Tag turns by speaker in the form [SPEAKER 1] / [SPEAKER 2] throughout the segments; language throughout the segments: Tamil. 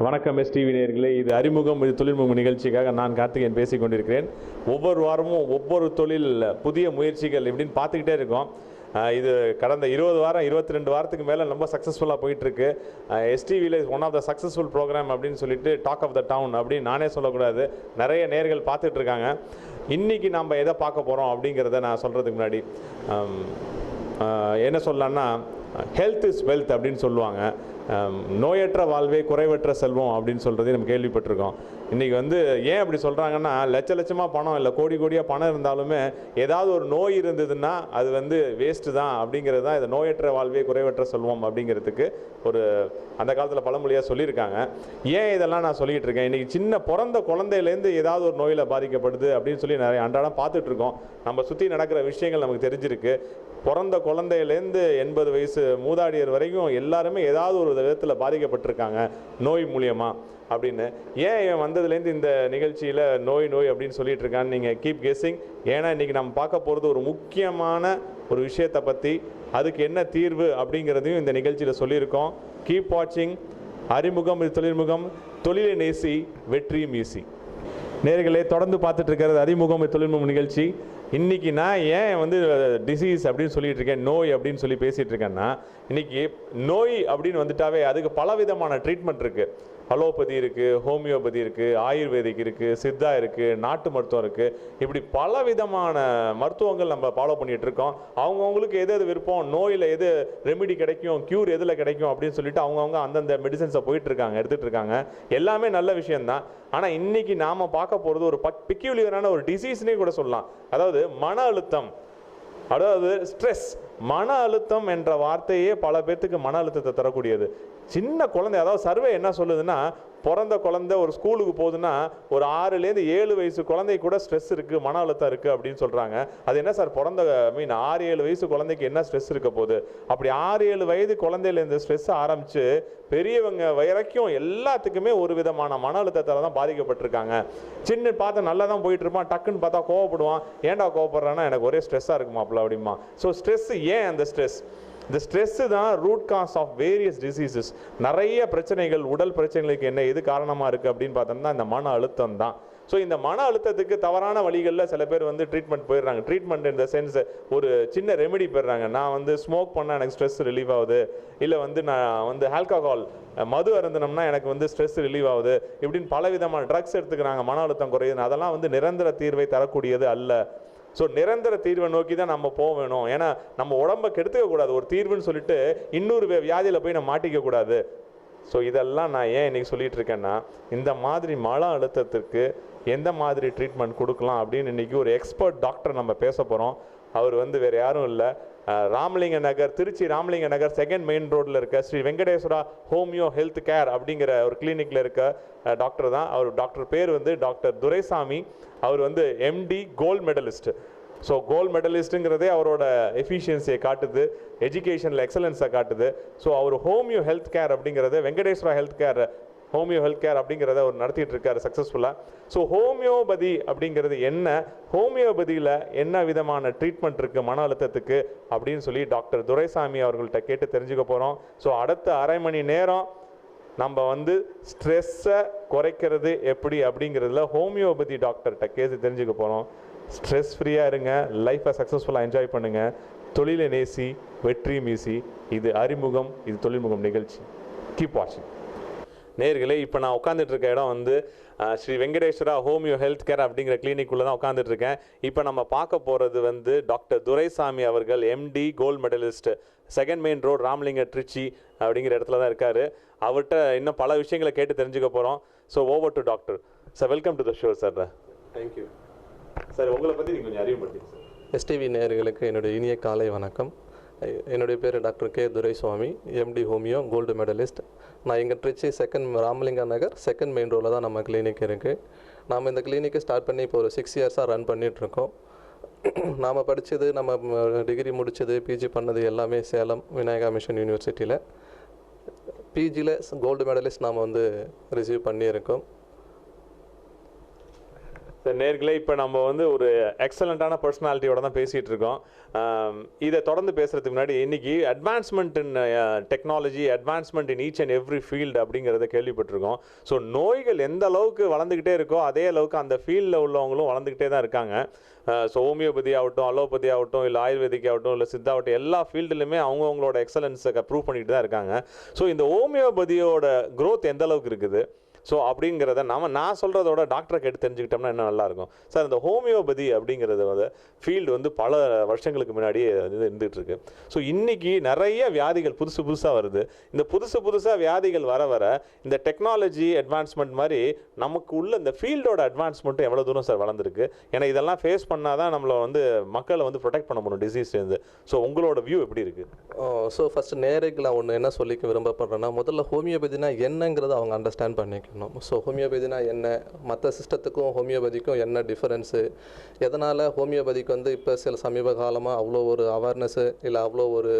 [SPEAKER 1] வணக்கம் எஸ்டிவி நேயர்களே, இது அறிமுகம் இது தொழில்முகம் நிகழ்ச்சிக்காக நான் கார்த்திகேயன் பேசிக் கொண்டிருக்கிறேன். ஒவ்வொரு வாரமும் ஒவ்வொரு தொழில் புதிய முயற்சிகள் இப்படின்னு பார்த்துக்கிட்டே இருக்கோம். இது கடந்த 20 வாரம் 22 வாரத்துக்கு மேலே ரொம்ப சக்ஸஸ்ஃபுல்லாக போயிட்டுருக்கு. எஸ்டிவியில் one of the successful program அப்படின்னு சொல்லிட்டு டாக் ஆஃப் த டவுன் அப்படின்னு நானே சொல்லக்கூடாது, நிறைய நேர்கள் பார்த்துட்ருக்காங்க. இன்றைக்கி நம்ம எதை பார்க்க போகிறோம் அப்படிங்கிறத நான் சொல்கிறதுக்கு முன்னாடி என்ன சொல்லலான்னா, ஹெல்த் இஸ் வெல்த் அப்படின்னு சொல்லுவாங்க. நோயற்ற வாழ்வே குறைவற்ற செல்வம் அப்படின்னு சொல்கிறதே நம்ம கேள்விப்பட்டிருக்கோம். இன்றைக்கி ஏன் அப்படி சொல்கிறாங்கன்னா, லட்சமாக பணம் இல்லை கோடி கோடியாக பணம் இருந்தாலுமே ஏதாவது ஒரு நோய் இருந்ததுன்னா அது வேஸ்ட்டு தான் அப்படிங்கிறது தான். இது நோயற்ற வாழ்வே குறைவற்ற செல்வம் அப்படிங்கிறதுக்கு ஒரு அந்த காலத்தில் பழமொழியாக சொல்லியிருக்காங்க. ஏன் இதெல்லாம் நான் சொல்லிகிட்டு இருக்கேன், இன்றைக்கி சின்ன பிறந்த குழந்தையிலேருந்து ஏதாவது ஒரு நோயில் பாதிக்கப்படுது அப்படின்னு சொல்லி நிறைய அன்றாடம் பார்த்துட்ருக்கோம். நம்ம சுற்றி நடக்கிற விஷயங்கள் நமக்கு தெரிஞ்சிருக்கு. பிறந்த குழந்தையிலேருந்து 80 வயசு மூதாடியர் வரைக்கும் எல்லாருமே ஏதாவது ஒரு விதத்தில் பாதிக்கப்பட்டிருக்காங்க நோய் மூலியமாக அப்படின்னு. ஏன் இவன் வந்ததுலேருந்து இந்த நிகழ்ச்சியில் நோய் அப்படின்னு சொல்லிட்டு இருக்கான்னு நீங்கள் கீப் கெஸ்ஸிங். ஏன்னா இன்றைக்கி நம்ம பார்க்க போகிறது ஒரு முக்கியமான ஒரு விஷயத்தை பற்றி, அதுக்கு என்ன தீர்வு அப்படிங்கிறதையும் இந்த நிகழ்ச்சியில் சொல்லியிருக்கோம். கீப் வாட்சிங். அறிமுகம் இது தொழில்முகம், தொழிலை நேசி வெற்றியும் ஈசி. நேயர்களே, தொடர்ந்து பார்த்துட்டு இருக்கிறது அறிமுகம் இது தொழில்முகம் நிகழ்ச்சி. இன்றைக்கி நான் ஏன் டிசீஸ் அப்படின்னு சொல்லிட்டு இருக்கேன், நோய் அப்படின்னு சொல்லி பேசிகிட்டு இருக்கேன்னா, இன்றைக்கி நோய் அப்படின்னு வந்துட்டாவே அதுக்கு பலவிதமான ட்ரீட்மெண்ட் இருக்குது. அலோபதி இருக்குது, ஹோமியோபதி இருக்குது, ஆயுர்வேதிக் இருக்குது, சித்தா இருக்குது, நாட்டு மருத்துவம் இருக்குது. இப்படி பலவிதமான மருத்துவங்கள் நம்ம ஃபாலோ பண்ணிகிட்டு இருக்கோம். அவங்கவுங்களுக்கு எது விருப்பம், நோயில் எது ரெமிடி கிடைக்கும், க்யூர் எதில் கிடைக்கும் அப்படின்னு சொல்லிட்டு அவங்கவுங்க அந்தந்த மெடிசன்ஸை போயிட்டுருக்காங்க, எடுத்துகிட்டு இருக்காங்க. எல்லாமே நல்ல விஷயந்தான். ஆனால் இன்றைக்கி நாம் பார்க்க போகிறது ஒரு பெக்யூலியரான ஒரு டிசீஸ்னே கூட சொல்லலாம். அதாவது மன அழுத்தம், அதாவது ஸ்ட்ரெஸ். மன அழுத்தம் என்ற வார்த்தையே பல பேர்த்துக்கு மன அழுத்தத்தை தரக்கூடியது. சின்ன குழந்தை, அதாவது சர்வே என்ன சொல்லுதுன்னா, பிறந்த குழந்தை ஒரு ஸ்கூலுக்கு போகுதுன்னா ஒரு 6லேருந்து 7 வயசு குழந்தை கூட ஸ்ட்ரெஸ் இருக்குது, மன அழுத்தம் இருக்குது அப்படின்னு சொல்கிறாங்க. அது என்ன சார், 6-7 வயசு குழந்தைக்கு என்ன ஸ்ட்ரெஸ் இருக்க போகுது? அப்படி 6-7 வயது குழந்தையில இந்த ஸ்ட்ரெஸ் ஆரம்பித்து பெரியவங்க வரைக்கும் எல்லாத்துக்குமே ஒரு விதமான மன அழுத்தத்தால் தான் பாதிக்கப்பட்டிருக்காங்க. சின்ன பார்த்து நல்லா தான் போயிட்டு இருப்பான், டக்குன்னு பார்த்தா கோவப்படுவான். ஏன்டா கோவப்படுறான்னா, எனக்கு ஒரே ஸ்ட்ரெஸ்ஸாக இருக்குமாப்ல அப்படிமா. ஸோ ஸ்ட்ரெஸ், ஏன் அந்த ஸ்ட்ரெஸ்? இந்த ஸ்ட்ரெஸ்ஸு தான் root cause of various diseases. நிறைய பிரச்சனைகள், உடல் பிரச்சனைகளுக்கு என்ன எது காரணமாக இருக்குது அப்படின்னு பார்த்தோம்னா இந்த மன அழுத்தம் தான். ஸோ இந்த மன அழுத்தத்துக்கு தவறான வழிகளில் சில பேர் ட்ரீட்மெண்ட் போயிடுறாங்க. ட்ரீட்மெண்ட் இந்த சென்ஸ் ஒரு சின்ன ரெமெடி போயிடுறாங்க. நான் ஸ்மோக் பண்ணால் எனக்கு ஸ்ட்ரெஸ் ரிலீவ் ஆகுது, இல்லை நான் ஆல்கஹால் மது அருந்தினோம்னா எனக்கு ஸ்ட்ரெஸ் ரிலீவ் ஆகுது, இப்படின்னு பலவிதமான ட்ரக்ஸ் எடுத்துக்கிறாங்க, மன அழுத்தம் குறையுது. அதெல்லாம் நிரந்தர தீர்வை தரக்கூடியது அல்ல. ஸோ நிரந்தர தீர்வை நோக்கி தான் நம்ம போக வேணும். ஏன்னா நம்ம உடம்பை கெடுத்துக்க கூடாது. ஒரு தீர்வுன்னு சொல்லிட்டு இன்னொரு வியாதியில் போய் நம்ம மாட்டிக்க கூடாது. ஸோ இதெல்லாம் நான் ஏன் இன்னைக்கு சொல்லிட்டு இருக்கேன்னா, இந்த மாதிரி மன அழுத்தத்திற்கு எந்த மாதிரி ட்ரீட்மெண்ட் கொடுக்கலாம் அப்படின்னு இன்னைக்கு ஒரு எக்ஸ்பர்ட் டாக்டர் நம்ம பேச போகிறோம். அவர் வேறு யாரும் இல்லை, ராமலிங்க நகர், திருச்சி ராமலிங்க நகர் 2nd மெயின் ரோட்டில் இருக்க Sri Venkateswara homeo health care அப்படிங்கிற ஒரு கிளினிக்கில் இருக்க டாக்டர் தான். அவர் டாக்டர் பேர் டாக்டர் துரைசாமி. அவர் MD gold medalist. So gold மெடலிஸ்ட்டுங்கிறதே அவரோட எஃபிஷியன்சியை காட்டுது, எஜுகேஷனில் எக்ஸலன்ஸை காட்டுது. ஸோ அவர் ஹோமியோ ஹெல்த் கேர் அப்படிங்கிறது, Venkateswara health care homeo health care அப்படிங்கிறத அவர் நடத்திட்டு இருக்காரு சக்ஸஸ்ஃபுல்லாக. ஸோ ஹோமியோபதி அப்படிங்கிறது என்ன, ஹோமியோபதியில் என்ன விதமான ட்ரீட்மெண்ட் இருக்குது மன அழுத்தத்துக்கு அப்படின்னு சொல்லி டாக்டர் துரைசாமி அவர்கள்ட்ட கேட்டு தெரிஞ்சுக்க போகிறோம். ஸோ அடுத்த அரை மணி நேரம் நம்ம ஸ்ட்ரெஸ்ஸை குறைக்கிறது எப்படி அப்படிங்கிறதுல ஹோமியோபதி டாக்டர்கிட்ட கேட்டு தெரிஞ்சுக்க போகிறோம். ஸ்ட்ரெஸ் ஃப்ரீயாக இருங்க, லைஃப்பை சக்ஸஸ்ஃபுல்லாக என்ஜாய் பண்ணுங்கள். தொழிலை நேசி வெற்றி மீசி. இது அறிமுகம் இது தொழில்முகம் நிகழ்ச்சி. கீப் வாட்சிங். நேயர்களே, இப்போ நான் உட்காந்துட்டு இருக்க இடம் Sri Venkateswara homeo health care அப்படிங்கிற கிளினிக்குள்ளே தான் உட்காந்துட்டு இருக்கேன். இப்போ நம்ம பார்க்க போகிறது டாக்டர் துரைசாமி அவர்கள், MD gold medalist, 2nd main road Ramalinga Trichy அப்படிங்கிற இடத்துல தான் இருக்கார். அவர்கிட்ட இன்னும் பல விஷயங்களை கேட்டு தெரிஞ்சுக்க போகிறோம். So over to doctor. Sir, welcome to the show sir.
[SPEAKER 2] Thank you
[SPEAKER 1] sir. உங்களை பற்றி நீங்கள் கொஞ்சம் அறிவுப்படுத்திங்க சார்.
[SPEAKER 2] எஸ்டிவி நேயர்களுக்கு என்னுடைய இனிய காலை வணக்கம். என்னுடைய பேர் doctor K Duraiswamy, MD homeo gold medalist. நான் இங்கே திருச்சி 2nd ராமலிங்கா நகர் 2nd மெயின் ரோடில் தான் நம்ம கிளினிக் இருக்குது. நாம் இந்த கிளினிக்கை ஸ்டார்ட் பண்ணி இப்போ ஒரு 6 இயர்ஸாக ரன் பண்ணிகிட்ருக்கோம். நாம் படித்தது, நம்ம டிகிரி முடித்தது, பிஜி பண்ணது எல்லாமே சேலம் விநாயகா மிஷன் யூனிவர்சிட்டியில். பிஜியில் கோல்டு மெடலிஸ்ட் நாம் ரிசீவ் பண்ணியிருக்கோம்.
[SPEAKER 1] சார் நேர்களே, இப்போ நம்ம வந்து ஒரு எக்ஸலண்ட்டான பர்சனாலிட்டியோட தான் பேசிகிட்டு இருக்கோம். இதை தொடர்ந்து பேசுகிறதுக்கு முன்னாடி இன்றைக்கி advancement in technology, advancement in each and every field அப்படிங்கிறத கேள்விப்பட்டிருக்கோம். ஸோ நோய்கள் எந்த அளவுக்கு வளர்ந்துக்கிட்டே இருக்கோ அதே அளவுக்கு அந்த ஃபீல்டில் உள்ளவங்களும் வளர்ந்துக்கிட்டே தான் இருக்காங்க. ஸோ ஹோமியோபதி ஆகட்டும், அலோபதி ஆகட்டும், இல்லை ஆயுர்வேதிக் ஆகட்டும், இல்லை சித்தாகட்டும், எல்லா ஃபீல்டுலையுமே அவங்கவுங்களோட எக்ஸலன்ஸை ப்ரூவ் பண்ணிட்டு தான் இருக்காங்க. ஸோ இந்த ஹோமியோபதியோட க்ரோத் எந்த அளவுக்கு இருக்குது, ஸோ அப்படிங்கிறத நான் சொல்கிறதோட டாக்டரை கேட்டு தெரிஞ்சுக்கிட்டோம்னா இன்னும் நல்லாயிருக்கும். சார், இந்த ஹோமியோபதி அப்படிங்கிறது வந்து ஃபீல்டு வந்து பல வருஷங்களுக்கு முன்னாடியே இருந்துகிட்ருக்கு. ஸோ இன்றைக்கி நிறைய வியாதிகள் புதுசாக வருது. இந்த புதுசாக வியாதிகள் வர இந்த டெக்னாலஜி அட்வான்ஸ்மெண்ட் மாதிரி நமக்கு உள்ள இந்த ஃபீல்டோட அட்வான்ஸ்மெண்ட்டும் எவ்வளோ தூரம் சார் வளர்ந்துருக்கு? ஏன்னா இதெல்லாம் ஃபேஸ் பண்ணால் தான் நம்மளை வந்து மக்களை வந்து ப்ரொடெக்ட் பண்ண முடியும் டிசீஸ்லேருந்து. ஸோ உங்களோட வியூ எப்படி இருக்குது?
[SPEAKER 2] ஸோ ஃபஸ்ட்டு நேருக்கு நான் ஒன்று என்ன சொல்லிக்க விரும்பப்படுறேன்னா, முதல்ல ஹோமியோபதினா என்னங்கிறத அவங்க அண்டர்ஸ்டாண்ட் பண்ணிக்கணும். ஸோ ஹோமியோபதினா என்ன, மற்ற சிஸ்டத்துக்கும் ஹோமியோபதிக்கும் என்ன டிஃபரன்ஸு, எதனால் ஹோமியோபதிக்கு வந்து இப்போ சில சமீப காலமாக அவ்வளோ ஒரு அவேர்னஸ்ஸு இல்லை அவ்வளோ ஒரு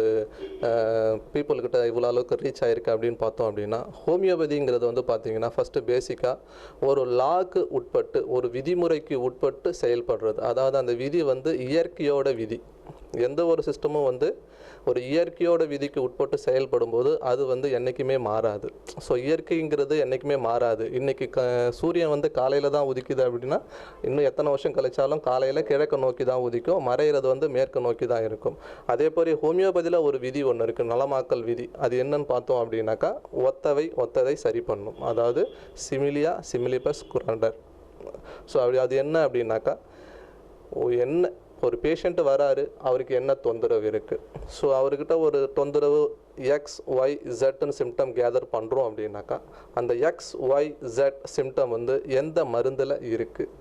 [SPEAKER 2] பீப்புள்கிட்ட இவ்வளோ அளவுக்கு ரீச் ஆகிருக்கு அப்படின்னு பார்த்தோம் அப்படின்னா, ஹோமியோபதிங்கிறது வந்து பார்த்திங்கன்னா ஃபஸ்ட்டு பேசிக்காக ஒரு லாக்கு உட்பட்டு, ஒரு விதிமுறைக்கு உட்பட்டு செயல்படுறது. அதாவது அந்த விதி வந்து இயற்கையோட விதி. எந்த ஒரு சிஸ்டமும் வந்து ஒரு இயற்கையோட விதிக்கு உட்பட்டு செயல்படும் போது அது வந்து என்றைக்குமே மாறாது. ஸோ இயற்கைங்கிறது என்றைக்குமே மாறாது. இன்றைக்கி சூரியன் வந்து காலையில் தான் உதிக்குது அப்படின்னா இன்னும் எத்தனை வருஷம் கழிச்சாலும் காலையில் கிழக்கு நோக்கி தான் உதிக்கும், மறைகிறது வந்து மேற்கு நோக்கி தான் இருக்கும். அதே போல் ஹோமியோபதியில் ஒரு விதி ஒன்று இருக்குது, நலமாக்கல் விதி. அது என்னன்னு பார்த்தோம் அப்படின்னாக்கா, ஒத்ததை சரி பண்ணும். அதாவது சிமிலியா சிமிலிபஸ் குரண்டர். ஸோ அது என்ன அப்படின்னாக்கா, என்ன ஒரு பேஷண்ட்டு வராரு, அவருக்கு என்ன தொந்தரவு இருக்குது, ஸோ அவர்கிட்ட ஒரு தொந்தரவு XYZன்னு சிம்டம் கேதர் பண்ணுறோம் அப்படின்னாக்கா, அந்த XYZ சிம்டம் வந்து எந்த மருந்தில் இருக்குது.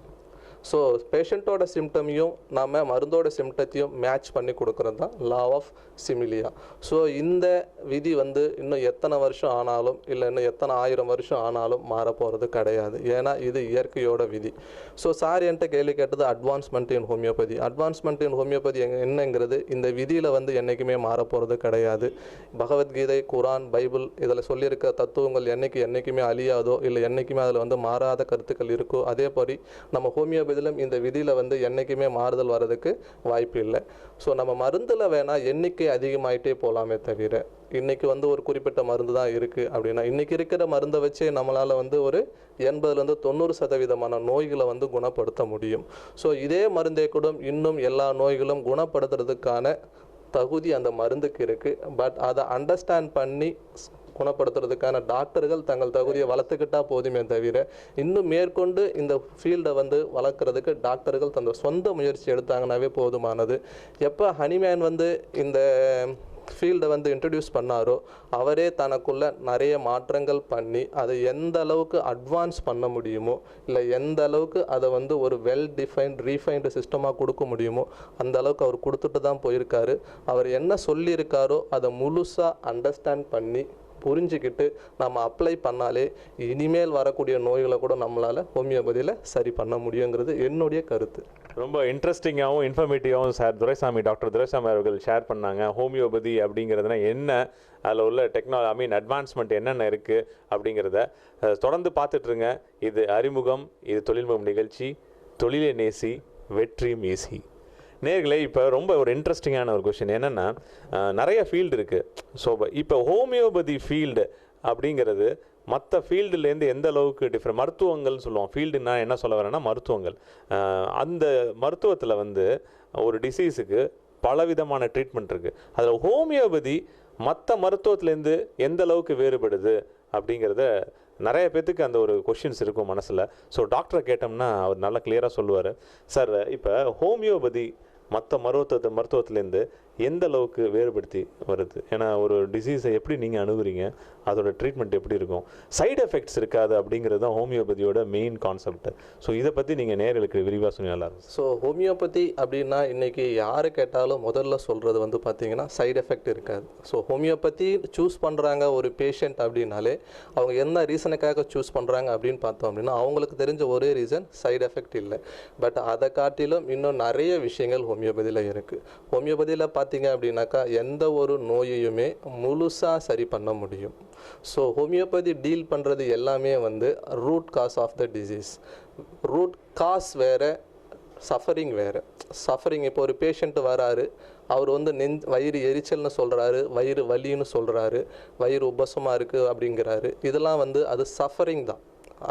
[SPEAKER 2] ஸோ பேஷண்ட்டோட சிம்டமையும் நம்ம மருந்தோட சிம்டத்தையும் மேட்ச் பண்ணி கொடுக்குறது தான் லா ஆஃப் சிமிலியா. ஸோ இந்த விதி வந்து இன்னும் எத்தனை வருஷம் ஆனாலும் இல்லை இன்னும் எத்தனை 1000 வருஷம் ஆனாலும் மாறப்போகிறது கிடையாது. ஏன்னா இது இயற்கையோட விதி. ஸோ சார் என்கிட்ட கேள்வி கேட்டது அட்வான்ஸ்மெண்ட் இன் ஹோமியோபதி. அட்வான்ஸ்மெண்ட் இன் ஹோமியோபதி என்னங்கிறது இந்த விதியில் வந்து என்றைக்குமே மாறப்போகிறது கிடையாது. பகவத்கீதை, குரான், பைபிள் இதில் சொல்லியிருக்க தத்துவங்கள் என்றைக்குமே அழியாதோ இல்லை என்றைக்குமே அதில் வந்து மாறாத கருத்துக்கள் இருக்கோ, அதே மாதிரி நம்ம ஹோமியோபதியிலும் இந்த விதியில் வந்து என்றைக்குமே மாறுதல் வர்றதுக்கு வாய்ப்பு இல்லை. ஸோ நம்ம மருந்தில் வேணால் எண்ணிக்கை அதிகமாகிட்டே போகலாமே தவிர, இன்றைக்கி வந்து ஒரு குறிப்பிட்ட மருந்து தான் இருக்குது அப்படின்னா இன்றைக்கி இருக்கிற மருந்தை வச்சே நம்மளால் வந்து ஒரு 80-90% நோய்களை வந்து குணப்படுத்த முடியும். ஸோ இதே மருந்தே கூட இன்னும் எல்லா நோய்களும் குணப்படுத்துறதுக்கான தகுதி அந்த மருந்துக்கு இருக்குது. பட் அதை அண்டர்ஸ்டாண்ட் பண்ணி குணப்படுத்துறதுக்கான டாக்டர்கள் தங்கள் தகுதியை வளர்த்துக்கிட்டா போதுமே தவிர, இன்னும் மேற்கொண்டு இந்த ஃபீல்டை வந்து வளர்க்குறதுக்கு டாக்டர்கள் தந்த சொந்த முயற்சி எடுத்தாங்கன்னாவே போதுமானது. எப்போ ஹனிமேன் வந்து இந்த ஃபீல்டை வந்து இன்ட்ரடியூஸ் பண்ணாரோ, அவரே தனக்குள்ள நிறைய மாற்றங்கள் பண்ணி அதை எந்த அளவுக்கு அட்வான்ஸ் பண்ண முடியுமோ, இல்லை எந்த அளவுக்கு அதை வந்து ஒரு வெல் ரீஃபைன்டு சிஸ்டமாக கொடுக்க முடியுமோ அந்த அளவுக்கு அவர் கொடுத்துட்டு தான் போயிருக்காரு. அவர் என்ன சொல்லியிருக்காரோ அதை முழுசாக அண்டர்ஸ்டாண்ட் பண்ணி புரிஞ்சுக்கிட்டு நம்ம அப்ளை பண்ணாலே இனிமேல் வரக்கூடிய நோய்களை கூட நம்மளால் ஹோமியோபதியில் சரி பண்ண முடியுங்கிறது என்னுடைய கருத்து.
[SPEAKER 1] ரொம்ப இன்ட்ரெஸ்டிங்காகவும் இன்ஃபர்மேட்டிவாகவும் டாக்டர் துரைசாமி அவர்கள் ஷேர் பண்ணாங்க. ஹோமியோபதி அப்படிங்கிறதுனா என்ன, அதில் உள்ள அட்வான்ஸ்மெண்ட் என்னென்ன இருக்குது அப்படிங்கிறத தொடர்ந்து பார்த்துட்ருங்க. இது அறிமுகம், இது தொழில்முகம் நிகழ்ச்சி. தொழிலை நேசி, வெற்றியும் ஈசி. நேர்களே, இப்போ ரொம்ப ஒரு இன்ட்ரெஸ்டிங்கான ஒரு கொஷின் என்னென்னா, நிறைய ஃபீல்டு இருக்குது. ஸோ இப்போ ஹோமியோபதி ஃபீல்டு அப்படிங்கிறது மற்ற ஃபீல்டுலேருந்து எந்த அளவுக்கு டிஃப்ரெண்ட், மருத்துவங்கள்னு சொல்லுவோம். ஃபீல்டுன்னா என்ன சொல்ல வரேன்னா மருத்துவங்கள். அந்த மருத்துவத்தில் வந்து ஒரு டிசீஸுக்கு பலவிதமான ட்ரீட்மெண்ட் இருக்குது. அதில் ஹோமியோபதி மற்ற மருத்துவத்துலேருந்து எந்த அளவுக்கு வேறுபடுது அப்படிங்கிறத நிறைய பேர்த்துக்கு அந்த ஒரு கொஷின்ஸ் இருக்கும் மனசில். ஸோ டாக்டரை கேட்டோம்னா அவர் நல்லா கிளியராக சொல்லுவார். சார், இப்போ ஹோமியோபதி மற்ற மருத்துவத்துலேருந்து எந்த அளவுக்கு வேறுபடுத்தி வருது? ஏன்னா ஒரு டிசீஸை எப்படி நீங்கள் அணுகுறீங்க, அதோட ட்ரீட்மெண்ட் எப்படி இருக்கும், சைடு எஃபெக்ட்ஸ் இருக்காது அப்படிங்கிறது தான் ஹோமியோபதியோட மெயின் கான்செப்ட். ஸோ இதை பற்றி நீங்கள் நேயர்களுக்கு விரிவாக சொன்னால் நல்லா இருக்கும்.
[SPEAKER 2] ஸோ ஹோமியோபதி அப்படின்னா இன்றைக்கி யார் கேட்டாலும் முதல்ல சொல்கிறது வந்து பார்த்திங்கன்னா சைடு எஃபெக்ட் இருக்காது. ஸோ ஹோமியோபதி சூஸ் பண்ணுறாங்க ஒரு பேஷண்ட் அப்படின்னாலே அவங்க என்ன ரீசனுக்காக சூஸ் பண்ணுறாங்க அப்படின்னு பார்த்தோம் அப்படின்னா அவங்களுக்கு தெரிஞ்ச ஒரே ரீசன் சைடு எஃபெக்ட் இல்லை. பட் அதை காட்டிலும் இன்னும் நிறைய விஷயங்கள் ஹோமியோபதியில் இருக்குது. ஹோமியோபதியில் பார்த்தீங்க அப்படின்னாக்கா எந்த ஒரு நோயையுமே முழுசாக சரி பண்ண முடியும். ஸோ ஹோமியோபதி டீல் பண்ணுறது எல்லாமே வந்து root cause of the disease. Root cause வேறு, சஃபரிங் வேறு. சஃபரிங் இப்போ ஒரு பேஷண்ட்டு வராரு, அவர் வந்து வயிறு எரிச்சல்னு சொல்கிறாரு, வயிறு வலின்னு சொல்கிறாரு, வயிறு உபசமாக இருக்குது அப்படிங்கிறாரு. இதெல்லாம் வந்து அது சஃபரிங் தான்,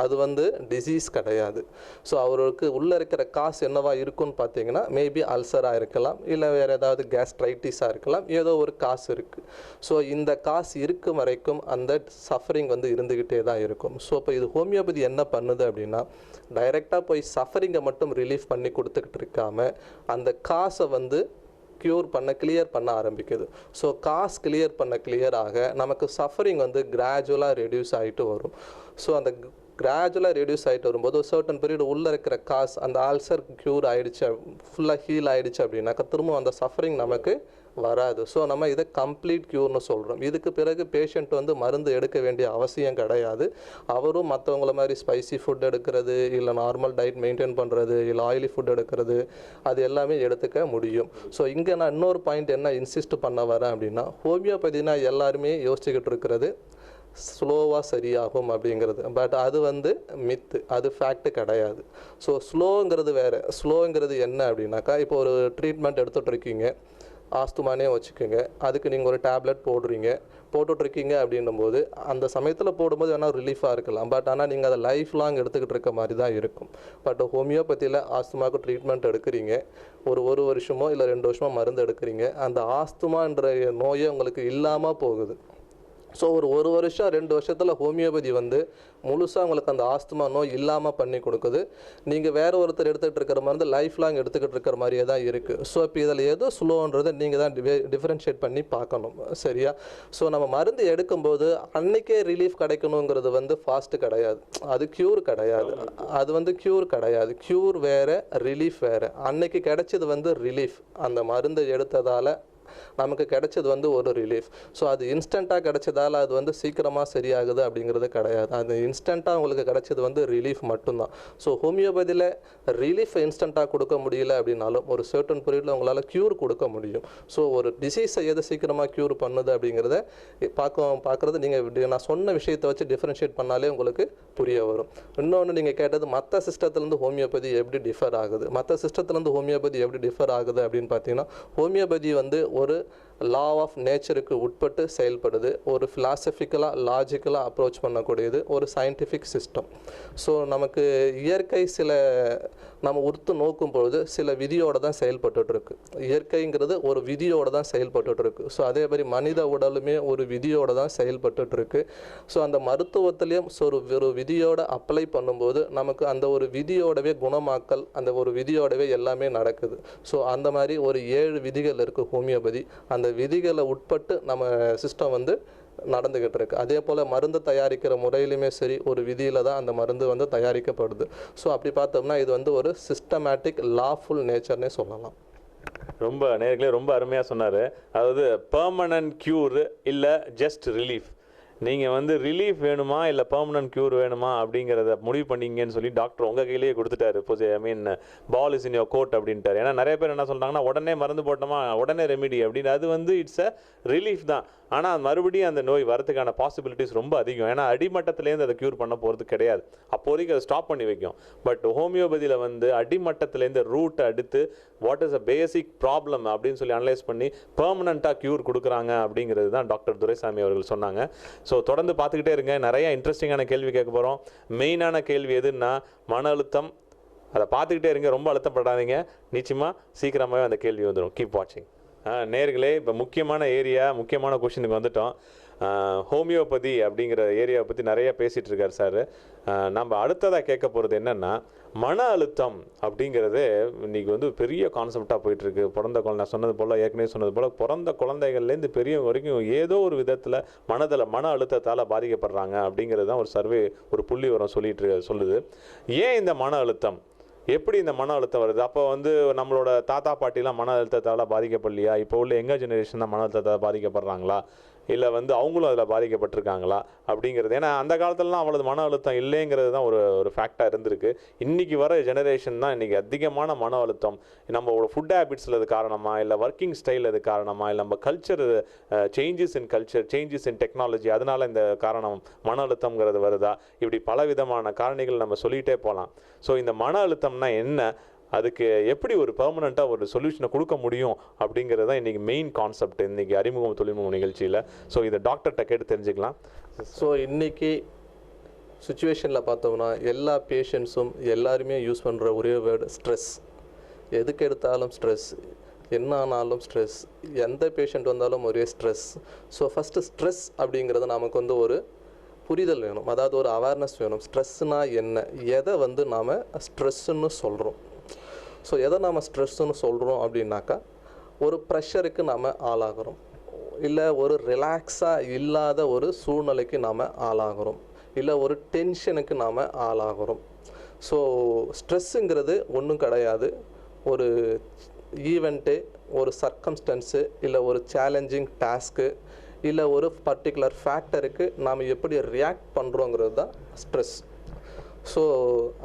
[SPEAKER 2] அது வந்து டிசீஸ் கிடையாது. ஸோ அவருக்கு உள்ளே இருக்கிற காசு என்னவா இருக்குன்னு பார்த்தீங்கன்னா மேபி அல்சராக இருக்கலாம், இல்லை வேறு ஏதாவது கேஸ்ட்ரைட்டிஸாக இருக்கலாம், ஏதோ ஒரு காசு இருக்குது. ஸோ இந்த காசு இருக்கும் வரைக்கும் அந்த சஃபரிங் வந்து இருந்துக்கிட்டே தான் இருக்கும். ஸோ இப்போ இது ஹோமியோபதி என்ன பண்ணுது அப்படின்னா, டைரெக்டாக போய் சஃபரிங்கை மட்டும் ரிலீஃப் பண்ணி கொடுத்துக்கிட்டு இருக்காமல் அந்த காசை வந்து கிளியர் பண்ண ஆரம்பிக்குது. ஸோ காசு கிளியராக நமக்கு சஃபரிங் வந்து கிராஜுவலாக ரெடியூஸ் ஆகிட்டு வரும். ஸோ அந்த கிராஜுவலாக ரெடியூஸ் ஆகிட்டு வரும்போது ஒரு சர்டன் பீரியட் உள்ளே இருக்கிற காசு அந்த ஆல்சர் க்யூர் ஆகிடுச்சு, ஃபுல்லாக ஹீல் ஆகிடுச்சு அப்படின்னாக்கா திரும்ப அந்த சஃபரிங் நமக்கு வராது. ஸோ நம்ம இதை கம்ப்ளீட் க்யூர்னு சொல்கிறோம். இதுக்கு பிறகு பேஷண்ட் வந்து மருந்து எடுக்க வேண்டிய அவசியம் கிடையாது. அவரும் மற்றவங்கள மாதிரி ஸ்பைசி ஃபுட் எடுக்கிறது, இல்லை நார்மல் டயட் மெயின்டைன் பண்ணுறது, இல்லை ஆயிலி ஃபுட் எடுக்கிறது, அது எல்லாமே எடுத்துக்க முடியும். ஸோ இங்கே நான் இன்னொரு பாயிண்ட் என்ன இன்சிஸ்ட் பண்ண வரேன் அப்படின்னா, ஹோமியோபதினா எல்லாருமே யோசிச்சுக்கிட்டு இருக்கிறது ஸ்லோவாக சரியாகும் அப்படிங்கிறது. பட் அது வந்து மித்து, அது ஃபேக்ட்டு கிடையாது. ஸோ ஸ்லோங்கிறது வேறு. ஸ்லோங்கிறது என்ன அப்படின்னாக்கா, இப்போ ஒரு ட்ரீட்மெண்ட் எடுத்துகிட்டு இருக்கீங்க, ஆஸ்துமானே வச்சுக்கோங்க, அதுக்கு நீங்கள் ஒரு டேப்லெட் போட்டுட்ருக்கீங்க அப்படின்னும்போது அந்த சமயத்தில் போடும்போது வேணால் ரிலீஃபாக இருக்கலாம். பட் ஆனால் நீங்கள் அதை லைஃப் லாங் எடுத்துக்கிட்டு இருக்க மாதிரி தான் இருக்கும். பட் ஹோமியோபதியில் ஆஸ்துமாவுக்கு ட்ரீட்மெண்ட் எடுக்கிறீங்க, ஒரு வருஷமோ இல்லை 2 வருஷமோ மருந்து எடுக்கிறீங்க, அந்த ஆஸ்துமான்ற நோயே உங்களுக்கு இல்லாமல் போகுது. ஸோ ஒரு வருஷம் 2 வருஷத்தில் ஹோமியோபதி வந்து முழுசாக உங்களுக்கு அந்த ஆஸ்துமா நோய் இல்லாமல் பண்ணி கொடுக்குது. நீங்கள் வேறு ஒருத்தர் எடுத்துகிட்டு இருக்கிற மருந்து லைஃப் லாங் எடுத்துக்கிட்டு இருக்கிற மாதிரியே தான் இருக்குது. ஸோ இப்போ இதில் எதோ ஸ்லோன்றதை நீங்கள் தான் டிஃப்ரென்ஷியேட் பண்ணி பார்க்கணும், சரியா? ஸோ நம்ம மருந்து எடுக்கும்போது அன்றைக்கே ரிலீஃப் கிடைக்கணுங்கிறது வந்து ஃபாஸ்ட்டு கிடையாது, அது க்யூர் கிடையாது. அது வந்து க்யூர் கிடையாது. க்யூர் வேறு, ரிலீஃப் வேறு. அன்னைக்கு கிடைச்சது வந்து ரிலீஃப், அந்த மருந்து எடுத்ததால் நமக்கு கிடைச்சது வந்து ஒரு ரிலீஃப். ஸோ அது இன்ஸ்டண்ட்டாக கிடைச்சதால் அது வந்து சீக்கிரமாக சரியாகுது அப்படிங்கிறது கிடையாது. அது இன்ஸ்டண்ட்டாக உங்களுக்கு கிடைச்சது வந்து ரிலீஃப் மட்டும்தான். ஸோ ஹோமியோபதியில் ரிலீஃப் இன்ஸ்டண்ட்டாக கொடுக்க முடியல அப்படின்னாலும் ஒரு சர்டன் பீரியடில் உங்களால் க்யூர் கொடுக்க முடியும். ஸோ ஒரு டிசீஸை எது சீக்கிரமாக க்யூர் பண்ணுது அப்படிங்கிறத பார்க்குறது நீங்கள் நான் சொன்ன விஷயத்தை வச்சு டிஃப்ரென்ஷியேட் பண்ணாலே உங்களுக்கு புரிய வரும். இன்னொன்று நீங்கள் கேட்டது மற்ற சிஸ்டத்துலேருந்து ஹோமியோபதி எப்படி டிஃபர் ஆகுது, மற்ற சிஸ்டத்துலேருந்து ஹோமியோபதி எப்படி டிஃபர் ஆகுது அப்படின்னு பார்த்தீங்கன்னா, ஹோமியோபதி வந்து ஒரு லா ஆஃப் நேச்சருக்கு உட்பட்டு செயல்படுது, ஒரு ஃபிலாசபிக்கலாக லாஜிக்கலாக அப்ரோச் பண்ணக்கூடியது, ஒரு சயின்டிஃபிக் சிஸ்டம். ஸோ நமக்கு இயற்கை நம்ம உறுத்து நோக்கும் பொழுது சில விதியோடு தான் செயல்பட்டுருக்கு. இயற்கைங்கிறது ஒரு விதியோடு தான் செயல்பட்டுருக்கு. ஸோ அதே மாதிரி மனித உடலுமே ஒரு விதியோடு தான் செயல்பட்டுருக்கு. ஸோ அந்த மருத்துவத்திலையும் ஒரு விதியோடு அப்ளை பண்ணும்போது நமக்கு அந்த ஒரு விதியோடவே குணமாக்கல், அந்த ஒரு விதியோடவே எல்லாமே நடக்குது. ஸோ அந்த மாதிரி ஒரு 7 விதிகள் இருக்குது ஹோமியோபதி. அந்த விதிகளை உட்பட்டு நம்ம சிஸ்டம் வந்து நடந்துக்கிட்டு இருக்கு. அதே போல் மருந்து தயாரிக்கிற முறையிலுமே சரி ஒரு விதியில் தான் அந்த மருந்து வந்து தயாரிக்கப்படுது. ஸோ அப்படி பார்த்தோம்னா இது வந்து ஒரு சிஸ்டமேட்டிக் லாஃபுல் நேச்சர்னே சொல்லலாம்.
[SPEAKER 1] நேர்களே ரொம்ப அருமையாக சொன்னார். அதாவது பெர்மனன்ட் க்யூர் இல்லை ஜஸ்ட் ரிலீஃப். நீங்கள் வந்து ரிலீஃப் வேணுமா இல்லை பெர்மனன்ட் க்யூர் வேணுமா அப்படிங்கிறத முடிவு பண்ணிங்கன்னு சொல்லி டாக்டர் உங்கள் கையிலேயே கொடுத்துட்டாரு. இப்போ ball is in your court அப்படின்ட்டார். ஏன்னா நிறைய பேர் என்ன சொல்கிறாங்கன்னா, உடனே மருந்து போட்டோமா உடனே ரெமிடி அப்படின்னு. அது வந்து இட்ஸ் அ ரிலீஃப் தான். ஆனால் மறுபடியும் அந்த நோய் வரதுக்கான பாசிபிலிட்டிஸ் ரொம்ப அதிகம். ஏன்னா அடிமட்டத்திலேருந்து அதை க்யூர் பண்ண போகிறது கிடையாது, அப்போதைக்கு அதை ஸ்டாப் பண்ணி வைக்கும். பட் ஹோமியோபதியில் வந்து அடிமட்டத்திலேருந்து ரூட்டை அடுத்து what is a basic problem அப்படின்னு சொல்லி அனலைஸ் பண்ணி பெர்மனண்ட்டாக க்யூர் கொடுக்குறாங்க அப்படிங்கிறது தான் டாக்டர் துரைசாமி அவர்கள் சொன்னாங்க. ஸோ தொடர்ந்து பார்த்துக்கிட்டே இருங்க, நிறைய இன்ட்ரெஸ்டிங்கான கேள்வி கேட்க போகிறோம். மெயினான கேள்வி எதுன்னா மன அழுத்தம். அதை பார்த்துக்கிட்டே இருங்க, ரொம்ப அழுத்தப்படாதீங்க, நிச்சயமாக சீக்கிரமாகவே அந்த கேள்வி வந்துடும். கீப் வாட்சிங். நேர்களே, இப்போ முக்கியமான கொஷினுக்கு வந்துட்டோம். ஹோமியோபதி அப்படிங்கிற ஏரியாவை பற்றி நிறைய பேசிகிட்டு இருக்கார் சார். நம்ம அடுத்ததாக கேட்க போகிறது என்னென்னா, மன அழுத்தம் அப்படிங்கிறது இன்றைக்கி வந்து பெரிய கான்செப்டாக போயிட்டுருக்கு. நான் ஏற்கனவே சொன்னது போல் பிறந்த குழந்தைகள்லேருந்து பெரியவங்க வரைக்கும் ஏதோ ஒரு விதத்தில் மன அழுத்தத்தால் பாதிக்கப்படுறாங்க அப்படிங்கிறது தான் ஒரு சர்வே, ஒரு புள்ளி விவரம் சொல்லுது. ஏன் இந்த மன அழுத்தம், எப்படி இந்த மன அழுத்தம் வருது? அப்போ வந்து நம்மளோட தாத்தா பாட்டிலாம் மன அழுத்தத்தால் பாதிக்கப்படலையா? இப்போ உள்ள யங்கர் ஜெனரேஷன் தான் மன அழுத்தத்தால் பாதிக்கப்படுறாங்களா? இல்லை வந்து அவங்களும் அதில் பாதிக்கப்பட்டிருக்காங்களா அப்படிங்கிறது. ஏன்னா அந்த காலத்துலலாம் அவ்வளவு மன அழுத்தம் இல்லைங்கிறது தான் ஒரு ஃபேக்டாக இருந்திருக்கு. இன்றைக்கி வர ஜெனரேஷன் தான் இன்றைக்கி அதிகமான மன அழுத்தம். நம்மளோட ஃபுட் ஹேபிட்ஸில் அது காரணமா, இல்லை ஒர்க்கிங் ஸ்டைல் அது காரணமா, இல்லை நம்ம culture changes in culture, changes in technology, அதனால் இந்த காரணம் மன அழுத்தம்ங்கிறது வருதா, இப்படி பல விதமான காரணிகள் நம்ம சொல்லிகிட்டே போகலாம். ஸோ இந்த மன அழுத்தம்னா என்ன, அதுக்கு எப்படி ஒரு பெர்மனண்ட்டாக ஒரு சொல்யூஷனை கொடுக்க முடியும் அப்படிங்கிறது தான் இன்றைக்கி மெயின் கான்செப்ட் இன்றைக்கி அறிமுகம் தொழில்நுட்ப நிகழ்ச்சியில். ஸோ இதை டாக்டர்கிட்ட கேட்டு தெரிஞ்சுக்கலாம்.
[SPEAKER 2] ஸோ இன்றைக்கி சுச்சுவேஷனில் பார்த்தோம்னா எல்லா பேஷண்ட்ஸும் எல்லாருமே யூஸ் பண்ணுற ஒரே வேர்டு ஸ்ட்ரெஸ். எதுக்கு எடுத்தாலும் ஸ்ட்ரெஸ், என்ன ஆனாலும் ஸ்ட்ரெஸ், எந்த பேஷண்ட் வந்தாலும் ஒரே ஸ்ட்ரெஸ். ஸோ ஃபஸ்ட்டு ஸ்ட்ரெஸ் அப்படிங்கிறது நமக்கு வந்து ஒரு புரிதல் வேணும், அதாவது ஒரு அவேர்னஸ் வேணும். ஸ்ட்ரெஸ்னால் என்ன, எதை வந்து நாம் ஸ்ட்ரெஸ்ஸுன்னு சொல்கிறோம். ஸோ எதை நாம் ஸ்ட்ரெஸ்ஸுன்னு சொல்கிறோம் அப்படின்னாக்கா, ஒரு ப்ரெஷருக்கு நாம் ஆளாகிறோம், இல்லை ஒரு ரிலாக்ஸாக இல்லாத ஒரு சூழ்நிலைக்கு நாம் ஆளாகிறோம், இல்லை ஒரு டென்ஷனுக்கு நாம் ஆளாகிறோம். ஸோ ஸ்ட்ரெஸ்ஸுங்கிறது ஒன்றும் கிடையாது. ஒரு ஈவெண்ட்டு, ஒரு சர்க்கம்ஸ்டன்ஸு, இல்லை ஒரு சேலஞ்சிங் டாஸ்க்கு, இல்லை ஒரு பர்டிகுலர் ஃபேக்டருக்கு நாம் எப்படி ரியாக்ட் பண்ணுறோங்கிறது தான் ஸ்ட்ரெஸ். ஸோ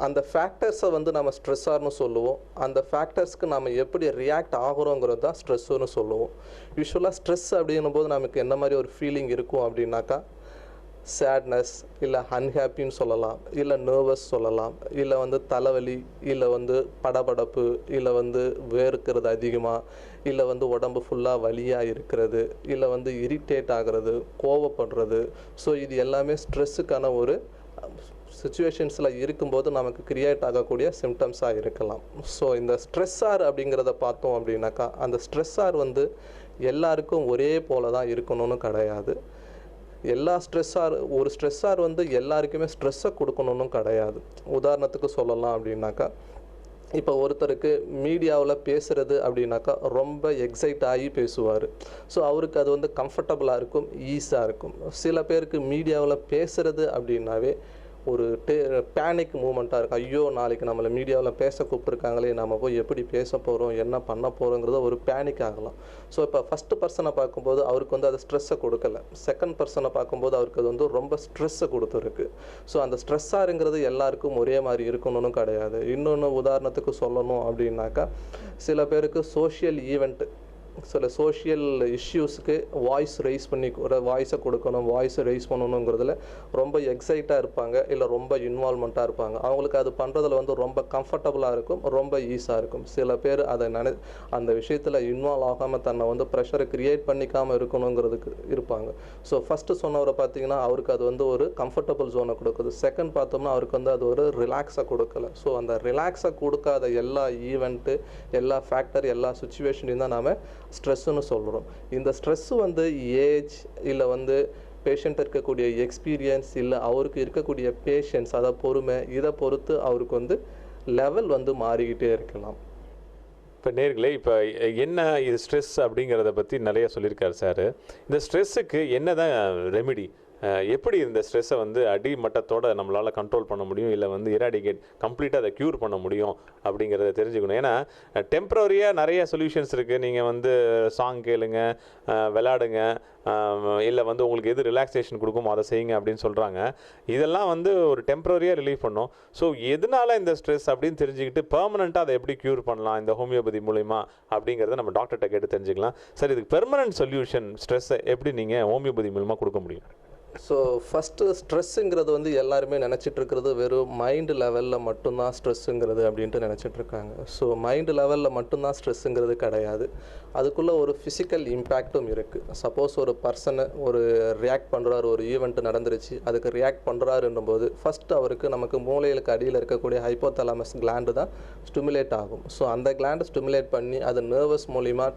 [SPEAKER 2] அந்த ஃபேக்டர்ஸை வந்து நம்ம ஸ்ட்ரெஸ்ஸார்னு சொல்லுவோம். அந்த ஃபேக்டர்ஸ்க்கு நம்ம எப்படி ரியாக்ட் ஆகிறோங்கிறது தான் ஸ்ட்ரெஸ்ஸுன்னு சொல்லுவோம். யூஸ்வலாக ஸ்ட்ரெஸ் அப்படின்னும் போது நமக்கு என்ன மாதிரி ஒரு ஃபீலிங் இருக்கும் அப்படின்னாக்கா, சேட்னஸ், இல்லை அன்ஹாப்பின்னு சொல்லலாம், இல்லை நர்வஸ் சொல்லலாம், இல்லை வந்து தலைவலி, இல்லை வந்து படபடப்பு, இல்லை வந்து வேர்க்கிறது அதிகமாக, இல்லை வந்து உடம்பு ஃபுல்லாக வலியாக இருக்கிறது, இல்லை வந்து இரிட்டேட் ஆகிறது, கோவப்படுறது. ஸோ இது எல்லாமே ஸ்ட்ரெஸ்ஸுக்கான ஒரு சுச்சுவேஷன்ஸில் இருக்கும்போது நமக்கு கிரியேட் ஆகக்கூடிய சிம்டம்ஸாக இருக்கலாம். ஸோ இந்த ஸ்ட்ரெஸ்ஸார் அப்படிங்கிறத பார்த்தோம் அப்படின்னாக்கா, அந்த ஸ்ட்ரெஸ்ஸார் வந்து எல்லாருக்கும் ஒரே போல தான் இருக்கணும்னு கிடையாது. எல்லா ஒரு ஸ்ட்ரெஸ்ஸார் வந்து எல்லாருக்குமே ஸ்ட்ரெஸ்ஸை கொடுக்கணும்னு கிடையாது. உதாரணத்துக்கு சொல்லலாம் அப்படின்னாக்கா, இப்போ ஒருத்தருக்கு மீடியாவில் பேசுகிறது அப்படின்னாக்கா ரொம்ப எக்ஸைட் ஆகி பேசுவார். ஸோ அவருக்கு அது வந்து கம்ஃபர்டபுளாக இருக்கும், ஈஸியாக இருக்கும். சில பேருக்கு மீடியாவில் பேசுகிறது அப்படின்னாவே ஒரு பேனிக் மூமெண்ட்டாக இருக்கும். ஐயோ, நாளைக்கு நம்மளை மீடியாவில் பேச கூப்பிட்ருக்காங்களே, நம்ம போய் எப்படி பேச போகிறோம், என்ன பண்ண போகிறோங்கிறத ஒரு பேனிக் ஆகலாம். ஸோ இப்போ ஃபஸ்ட்டு பர்சனை பார்க்கும்போது அவருக்கு வந்து அது ஸ்ட்ரெஸ்ஸை கொடுக்கல, செகண்ட் பர்சனை பார்க்கும்போது அவருக்கு அது வந்து ரொம்ப ஸ்ட்ரெஸ்ஸை கொடுத்துருக்கு. ஸோ அந்த ஸ்ட்ரெஸ்ஸாருங்கிறது எல்லாருக்கும் ஒரே மாதிரி இருக்கணும்னு கிடையாது. இன்னொன்று உதாரணத்துக்கு சொல்லணும் அப்படின்னாக்கா, சில பேருக்கு சோஷியல் ஈவெண்ட்டு, சில சோஷியல் இஷ்யூஸுக்கு வாய்ஸ் ரைஸ் பண்ணி வாய்ஸை கொடுக்கணும், வாய்ஸை ரைஸ் பண்ணணுங்கிறதுல ரொம்ப எக்ஸைட்டாக இருப்பாங்க, இல்லை ரொம்ப இன்வால்மெண்ட்டாக இருப்பாங்க. அவங்களுக்கு அது பண்ணுறதுல வந்து ரொம்ப கம்ஃபர்டபுளாக இருக்கும், ரொம்ப ஈஸியாக இருக்கும். சில பேர் அதை அந்த விஷயத்தில் இன்வால்வ் ஆகாமல் தன்னை வந்து ப்ரெஷரை க்ரியேட் பண்ணிக்காமல் இருக்கணுங்கிறதுக்கு இருப்பாங்க. ஸோ ஃபஸ்ட்டு சொன்னவரை பார்த்தீங்கன்னா அவருக்கு அது வந்து ஒரு கம்ஃபர்டபுள் ஜோனை கொடுக்குது. செகண்ட் பார்த்தோம்னா அவருக்கு வந்து அது ஒரு ரிலாக்ஸை கொடுக்கல. ஸோ அந்த ரிலாக்ஸை கொடுக்காத எல்லா ஈவெண்ட்டு, எல்லா ஃபேக்டர், எல்லா சுச்சுவேஷனையும் தான் நாம் ஸ்ட்ரெஸ்ஸுன்னு சொல்கிறோம். இந்த ஸ்ட்ரெஸ்ஸு வந்து ஏஜ், இல்லை வந்து பேஷண்ட் இருக்கக்கூடிய எக்ஸ்பீரியன்ஸ், இல்லை அவருக்கு இருக்கக்கூடிய பேஷன்ஸ், அதை பொறுமை, இதை பொறுத்து அவருக்கு வந்து லெவல் வந்து மாறிக்கிட்டே இருக்கலாம்.
[SPEAKER 1] இப்போ நேர்களே, இப்போ என்ன இது ஸ்ட்ரெஸ் அப்படிங்கிறத பற்றி நிறைய சொல்லியிருக்காரு சார். இந்த ஸ்ட்ரெஸ்ஸுக்கு என்ன தான் ரெமிடி, எப்படி இந்த ஸ்ட்ரெஸ்ஸை வந்து அடிமட்டத்தோடு நம்மளால் கண்ட்ரோல் பண்ண முடியும், இல்லை வந்து எராடிகேட் கம்ப்ளீட்டாக அதை க்யூர் பண்ண முடியும் அப்படிங்கிறத தெரிஞ்சுக்கணும். ஏன்னா டெம்ப்ரரியாக நிறைய சொல்யூஷன்ஸ் இருக்குது. நீங்கள் வந்து சாங் கேளுங்க, விளையாடுங்க, இல்லை வந்து உங்களுக்கு எது ரிலாக்ஸேஷன் கொடுக்குமோ அதை செய்யுங்க அப்படின்னு சொல்கிறாங்க. இதெல்லாம் வந்து ஒரு டெம்ப்ரரியாக ரிலீஃப் பண்ணும். ஸோ எதனால இந்த ஸ்ட்ரெஸ் அப்படின்னு தெரிஞ்சுக்கிட்டு பெர்மனெண்ட்டாக அதை எப்படி க்யூர் பண்ணலாம் இந்த ஹோமியோபதி மூலிமா அப்படிங்கிறத நம்ம டாக்டர்கிட்ட கேட்டு தெரிஞ்சுக்கலாம். சார், இதுக்கு பெர்மனன்ட் சொல்யூஷன் ஸ்ட்ரெஸ்ஸை எப்படி நீங்கள் ஹோமியோபதி மூலிமா கொடுக்க முடியும்?
[SPEAKER 2] ஸோ ஃபஸ்ட்டு ஸ்ட்ரெஸ்ஸுங்கிறது வந்து எல்லாருமே நினச்சிட்ருக்கிறது வெறும் மைண்டு லெவலில் மட்டும்தான் ஸ்ட்ரெஸ்ஸுங்கிறது அப்படின்ட்டு நினச்சிட்ருக்காங்க. ஸோ மைண்டு லெவலில் மட்டும்தான் ஸ்ட்ரெஸ்ஸுங்கிறது கிடையாது, அதுக்குள்ளே ஒரு ஃபிசிக்கல் இம்பேக்டும் இருக்குது. சப்போஸ் ஒரு பர்சனை ஒரு ரியாக்ட் பண்ணுறாரு, ஒரு ஈவெண்ட்டு நடந்துருச்சு, அதுக்கு ரியாக்ட் பண்ணுறாருன்னும் போது ஃபஸ்ட்டு அவருக்கு நமக்கு மூளைகளுக்கு அடியில் இருக்கக்கூடிய ஹைப்போதலாமஸ் கிளாண்டு தான் ஸ்டிமுலேட் ஆகும். ஸோ அந்த கிளாண்டை ஸ்டிமுலேட் பண்ணி அது நர்வஸ் மூலிமா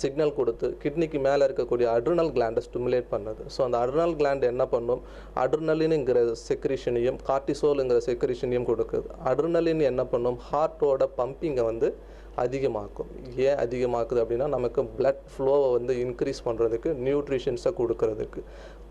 [SPEAKER 2] சிக்னல் கொடுத்து கிட்னிக்கு மேலே இருக்கக்கூடிய அட்ரினல் கிளாண்டை ஸ்டிமுலேட் பண்ணுது. ஸோ அந்த அட்ரினல் கிளாண்ட் என்ன பண்ணும், அட்ரினலின்ங்கிற செக்ரிஷனையும் கார்டிசோலுங்கிற செக்ரிஷனையும் கொடுக்குது. அட்ரினலின் என்ன பண்ணும், ஹார்ட்டோட பம்பிங்கை வந்து அதிகமாக்கும். ஏன் அதிகமாக்குது அப்படின்னா, நமக்கு பிளட் ஃப்ளோவை வந்து இன்க்ரீஸ் பண்ணுறதுக்கு, நியூட்ரிஷன்ஸை கொடுக்கறதுக்கு.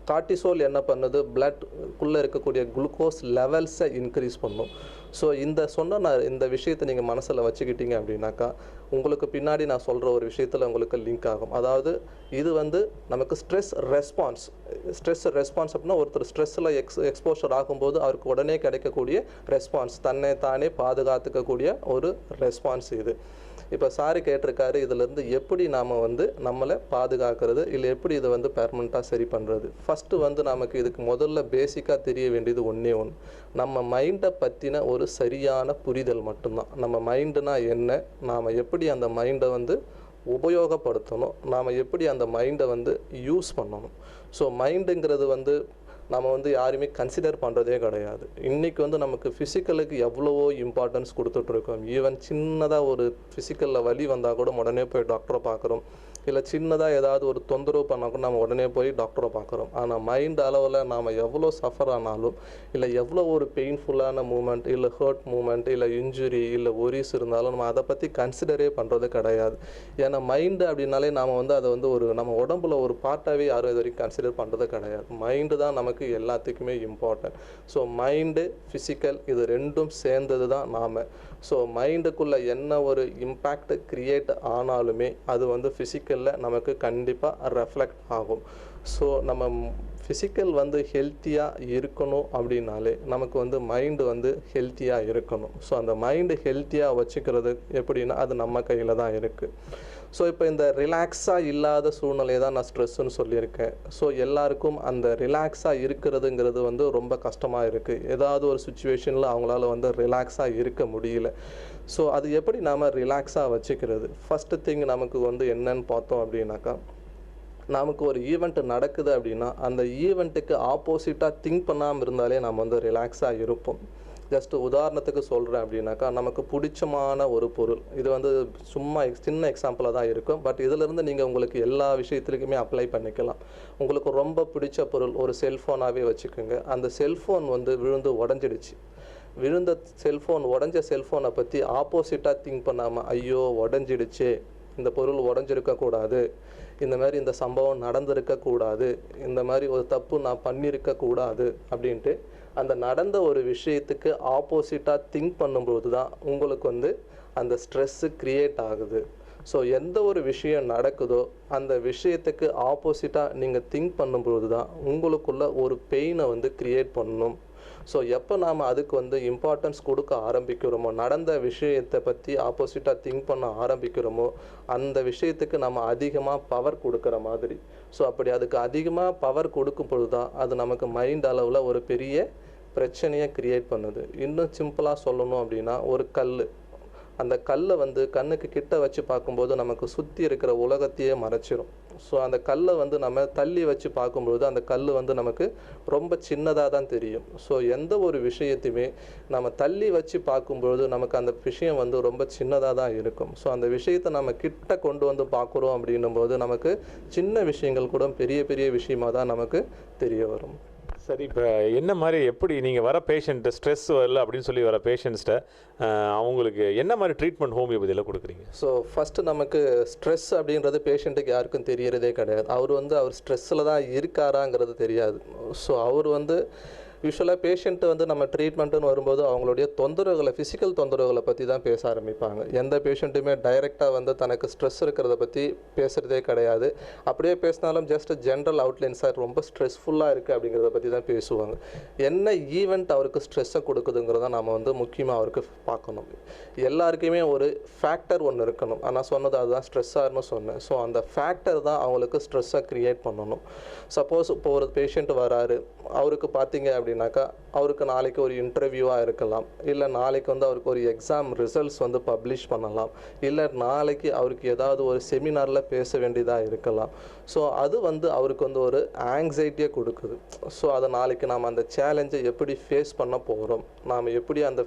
[SPEAKER 2] கார்டிசோல் என்ன பண்ணுது, பிளட்குள்ளே இருக்கக்கூடிய குளுக்கோஸ் லெவல்ஸை இன்க்ரீஸ் பண்ணும். ஸோ இந்த விஷயத்தை நீங்கள் மனசில் வச்சுக்கிட்டீங்க அப்படின்னாக்கா உங்களுக்கு பின்னாடி நான் சொல்கிற ஒரு விஷயத்தில் உங்களுக்கு லிங்க் ஆகும். அதாவது இது வந்து நமக்கு ஸ்ட்ரெஸ் ரெஸ்பான்ஸ் அப்படின்னா ஒருத்தர் ஸ்ட்ரெஸ்ஸில் எக்ஸ்போஷர் ஆகும்போது அவருக்கு உடனே கிடைக்கக்கூடிய ரெஸ்பான்ஸ், தன்னை தானே பாதுகாத்துக்கக்கூடிய ஒரு ரெஸ்பான்ஸ் இது. இப்போ சாரி கேட்டிருக்காரு, இதிலேருந்து எப்படி நாம் வந்து நம்மளை பாதுகாக்கிறது, இல்லை எப்படி இதை வந்து பெர்மனண்ட்டாக சரி பண்ணுறது. ஃபஸ்ட்டு வந்து நமக்கு இதுக்கு முதல்ல பேசிக்காக தெரிய வேண்டியது ஒன்றே ஒன்று, நம்ம மைண்டை பற்றின ஒரு சரியான புரிதல் மட்டும்தான். நம்ம மைண்டுனா என்ன, நாம் எப்படி அந்த மைண்டை வந்து உபயோகப்படுத்தணும், நாம் எப்படி அந்த மைண்டை வந்து யூஸ் பண்ணணும். ஸோ மைண்டுங்கிறது வந்து நம்ம வந்து யாருமே கன்சிடர் பண்ணுறதே கிடையாது. இன்றைக்கி வந்து நமக்கு ஃபிசிக்கலுக்கு எவ்வளவோ இம்பார்ட்டன்ஸ் கொடுத்துட்ருக்கோம். ஈவன் சின்னதாக ஒரு ஃபிசிக்கலில் வலி வந்தால் கூட உடனே போய் டாக்டரை பார்க்குறோம். இல்லை சின்னதாக ஏதாவது ஒரு தொந்தரவு பண்ணால் கூட நம்ம உடனே போய் டாக்டரை பார்க்குறோம். ஆனால் மைண்ட் அளவில் நாம் எவ்வளோ சஃபர் ஆனாலும், இல்லை எவ்வளோ ஒரு பெயின்ஃபுல்லான மூமெண்ட், இல்லை ஹர்ட் மூமெண்ட், இல்லை இன்ஜுரி, இல்லை ஒரிஸ் இருந்தாலும் நம்ம அதை பற்றி கன்சிடரே பண்ணுறது கிடையாது. ஏன்னா மைண்டு அப்படின்னாலே நாம் வந்து அதை வந்து நம்ம உடம்புல ஒரு பார்ட்டாகவே யாரும் இது வரைக்கும் கன்சிடர் பண்ணுறது கிடையாது. மைண்டு தான் நமக்கு எல்லாத்துக்குமே இம்பார்ட்டன்ட். ஸோ மைண்டு ஃபிசிக்கல் இது ரெண்டும் சேர்ந்தது தான் நாம். ஸோ மைண்டுக்குள்ளே என்ன ஒரு இம்பேக்ட் க்ரியேட் ஆனாலுமே அது வந்து ஃபிசிக்கலில் நமக்கு கண்டிப்பாக ரெஃப்ளெக்ட் ஆகும். ஸோ நம்ம ஃபிசிக்கல் வந்து ஹெல்த்தியாக இருக்கணும் அப்படின்னாலே நமக்கு வந்து மைண்டு வந்து ஹெல்த்தியாக இருக்கணும். ஸோ அந்த மைண்டு ஹெல்த்தியாக வச்சுக்கிறது எப்படின்னா அது நம்ம கையில் தான் இருக்குது. ஸோ இப்போ இந்த ரிலாக்ஸாக இல்லாத சூழ்நிலை தான் நான் ஸ்ட்ரெஸ்ஸுன்னு சொல்லியிருக்கேன். ஸோ எல்லாருக்கும் அந்த ரிலாக்ஸாக இருக்கிறதுங்கிறது வந்து ரொம்ப கஷ்டமாக இருக்குது. ஏதாவது ஒரு சுச்சுவேஷனில் அவங்களால வந்து ரிலாக்ஸாக இருக்க முடியல. ஸோ அது எப்படி நாம் ரிலாக்ஸாக வச்சுக்கிறது? ஃபஸ்ட்டு திங் நமக்கு வந்து என்னன்னு பார்த்தோம் அப்படின்னாக்கா, நமக்கு ஒரு ஈவெண்ட் நடக்குது அப்படின்னா அந்த ஈவெண்ட்டுக்கு ஆப்போசிட்டாக திங்க் பண்ணாமல் இருந்தாலே நம்ம வந்து ரிலாக்ஸாக இருப்போம். ஜஸ்ட் உதாரணத்துக்கு சொல்கிறேன் அப்படின்னாக்கா, நமக்கு பிடிச்சமான ஒரு பொருள், இது வந்து சும்மா சின்ன எக்ஸாம்பிளாக தான் இருக்கும், பட் இதிலிருந்து நீங்கள் உங்களுக்கு எல்லா விஷயத்துலையுமே அப்ளை பண்ணிக்கலாம். உங்களுக்கு ரொம்ப பிடிச்ச பொருள் ஒரு செல்ஃபோனாகவே வச்சுக்கோங்க. அந்த செல்ஃபோன் வந்து விழுந்து உடஞ்சிடுச்சு. உடஞ்ச செல்ஃபோனை பற்றி ஆப்போசிட்டாக திங்க் பண்ணாமல், ஐயோ உடஞ்சிடுச்சு, இந்த பொருள் உடஞ்சிருக்கக்கூடாது, இந்த மாதிரி இந்த சம்பவம் நடந்திருக்கக்கூடாது, இந்த மாதிரி ஒரு தப்பு நான் பண்ணியிருக்கக்கூடாது அப்படின்ட்டு அந்த நடந்த ஒரு விஷயத்துக்கு ஆப்போசிட்டாக திங்க் பண்ணும்போது தான் உங்களுக்கு வந்து அந்த ஸ்ட்ரெஸ்ஸு க்ரியேட் ஆகுது. ஸோ எந்த ஒரு விஷயம் நடக்குதோ அந்த விஷயத்துக்கு ஆப்போசிட்டாக நீங்கள் திங்க் பண்ணும்போது தான் உங்களுக்குள்ள ஒரு பெயினை வந்து க்ரியேட் பண்ணணும். ஸோ எப்போ நாம் அதுக்கு வந்து இம்பார்ட்டன்ஸ் கொடுக்க ஆரம்பிக்கிறோமோ, நடந்த விஷயத்தை பற்றி ஆப்போசிட்டாக திங்க் பண்ண ஆரம்பிக்கிறோமோ, அந்த விஷயத்துக்கு நம்ம அதிகமாக பவர் கொடுக்குற மாதிரி. ஸோ அப்படி அதுக்கு அதிகமாக பவர் கொடுக்கும் பொழுது தான் அது நமக்கு மைண்ட் அளவில் ஒரு பெரிய பிரச்சனையை க்ரியேட் பண்ணுது. இன்னும் சிம்பிளாக சொல்லணும் அப்படின்னா, ஒரு கல், அந்த கல்லை வந்து கண்ணுக்கு கிட்ட வச்சு பார்க்கும்போது நமக்கு சுற்றி இருக்கிற உலகத்தையே மறைச்சிரும். ஸோ அந்த கல்லை வந்து நம்ம தள்ளி வச்சு பார்க்கும்பொழுது அந்த கல் வந்து நமக்கு ரொம்ப சின்னதாக தான் தெரியும். ஸோ எந்த ஒரு விஷயத்தையுமே நம்ம தள்ளி வச்சு பார்க்கும்பொழுது நமக்கு அந்த விஷயம் வந்து ரொம்ப சின்னதாக தான் இருக்கும். ஸோ அந்த விஷயத்தை நம்ம கிட்ட கொண்டு வந்து பார்க்குறோம் அப்படின்னும்போது நமக்கு சின்ன விஷயங்கள் கூட பெரிய பெரிய விஷயமாக தான் நமக்கு தெரிய வரும்.
[SPEAKER 1] சரி, இப்போ என்ன மாதிரி எப்படி நீங்கள் வர பேஷண்ட்டு ஸ்ட்ரெஸ் வரல அப்படின்னு சொல்லி வர பேஷண்ட்ஸ்கிட்ட அவங்களுக்கு என்ன மாதிரி ட்ரீட்மெண்ட் ஹோமியோபதியில் கொடுக்குறீங்க?
[SPEAKER 2] ஸோ ஃபஸ்ட்டு நமக்கு ஸ்ட்ரெஸ் அப்படின்றது பேஷண்ட்டுக்கு யாருக்கும் தெரியறதே கிடையாது. அவர் ஸ்ட்ரெஸ்ஸில் தான் இருக்காராங்கிறது தெரியாது. ஸோ அவர் வந்து யூஸ்வலாக பேஷண்ட்டு வந்து நம்ம ட்ரீட்மெண்ட்டுன்னு வரும்போது அவங்களுடைய தொந்தரவுகளை, ஃபிசிக்கல் தொந்தரவுகளை பற்றி தான் பேச ஆரம்பிப்பாங்க. எந்த பேஷண்ட்டுமே டைரெக்டாக வந்து தனக்கு ஸ்ட்ரெஸ் இருக்கிறத பற்றி பேசுகிறதே கிடையாது. அப்படியே பேசினாலும் ஜஸ்ட் ஜென்ரல் அவுட்லைன், சார் ரொம்ப ஸ்ட்ரெஸ்ஃபுல்லாக இருக்குது அப்படிங்கிறத பற்றி தான் பேசுவாங்க. என்ன ஈவெண்ட் அவருக்கு ஸ்ட்ரெஸ்ஸை கொடுக்குதுங்கிறத நம்ம வந்து முக்கியமாக அவருக்கு பார்க்கணும். எல்லாருக்குமே ஒரு ஃபேக்டர் ஒன்று இருக்கணும். ஆனால் சொன்னது அதுதான் ஸ்ட்ரெஸ்ஸார்னு சொன்னேன். ஸோ அந்த ஃபேக்டர் தான் அவங்களுக்கு ஸ்ட்ரெஸ்ஸை க்ரியேட் பண்ணணும். சப்போஸ் இப்போ ஒரு பேஷண்ட் வராரு, அவருக்கு பார்த்தீங்க அப்படின்னாக்கா அவருக்கு நாளைக்கு ஒரு இன்டர்வியூவாக இருக்கலாம், இல்லை நாளைக்கு வந்து அவருக்கு ஒரு எக்ஸாம் ரிசல்ட்ஸ் வந்து பப்ளிஷ் பண்ணலாம், இல்லை நாளைக்கு அவருக்கு ஏதாவது ஒரு செமினாரில் பேச வேண்டியதாக இருக்கலாம். ஸோ அது வந்து அவருக்கு வந்து ஒரு ஆங்ஸைட்டியை கொடுக்குது. ஸோ அதை நாளைக்கு நாம் அந்த சேலஞ்சை எப்படி ஃபேஸ் பண்ண போகிறோம், நாம் எப்படி அந்த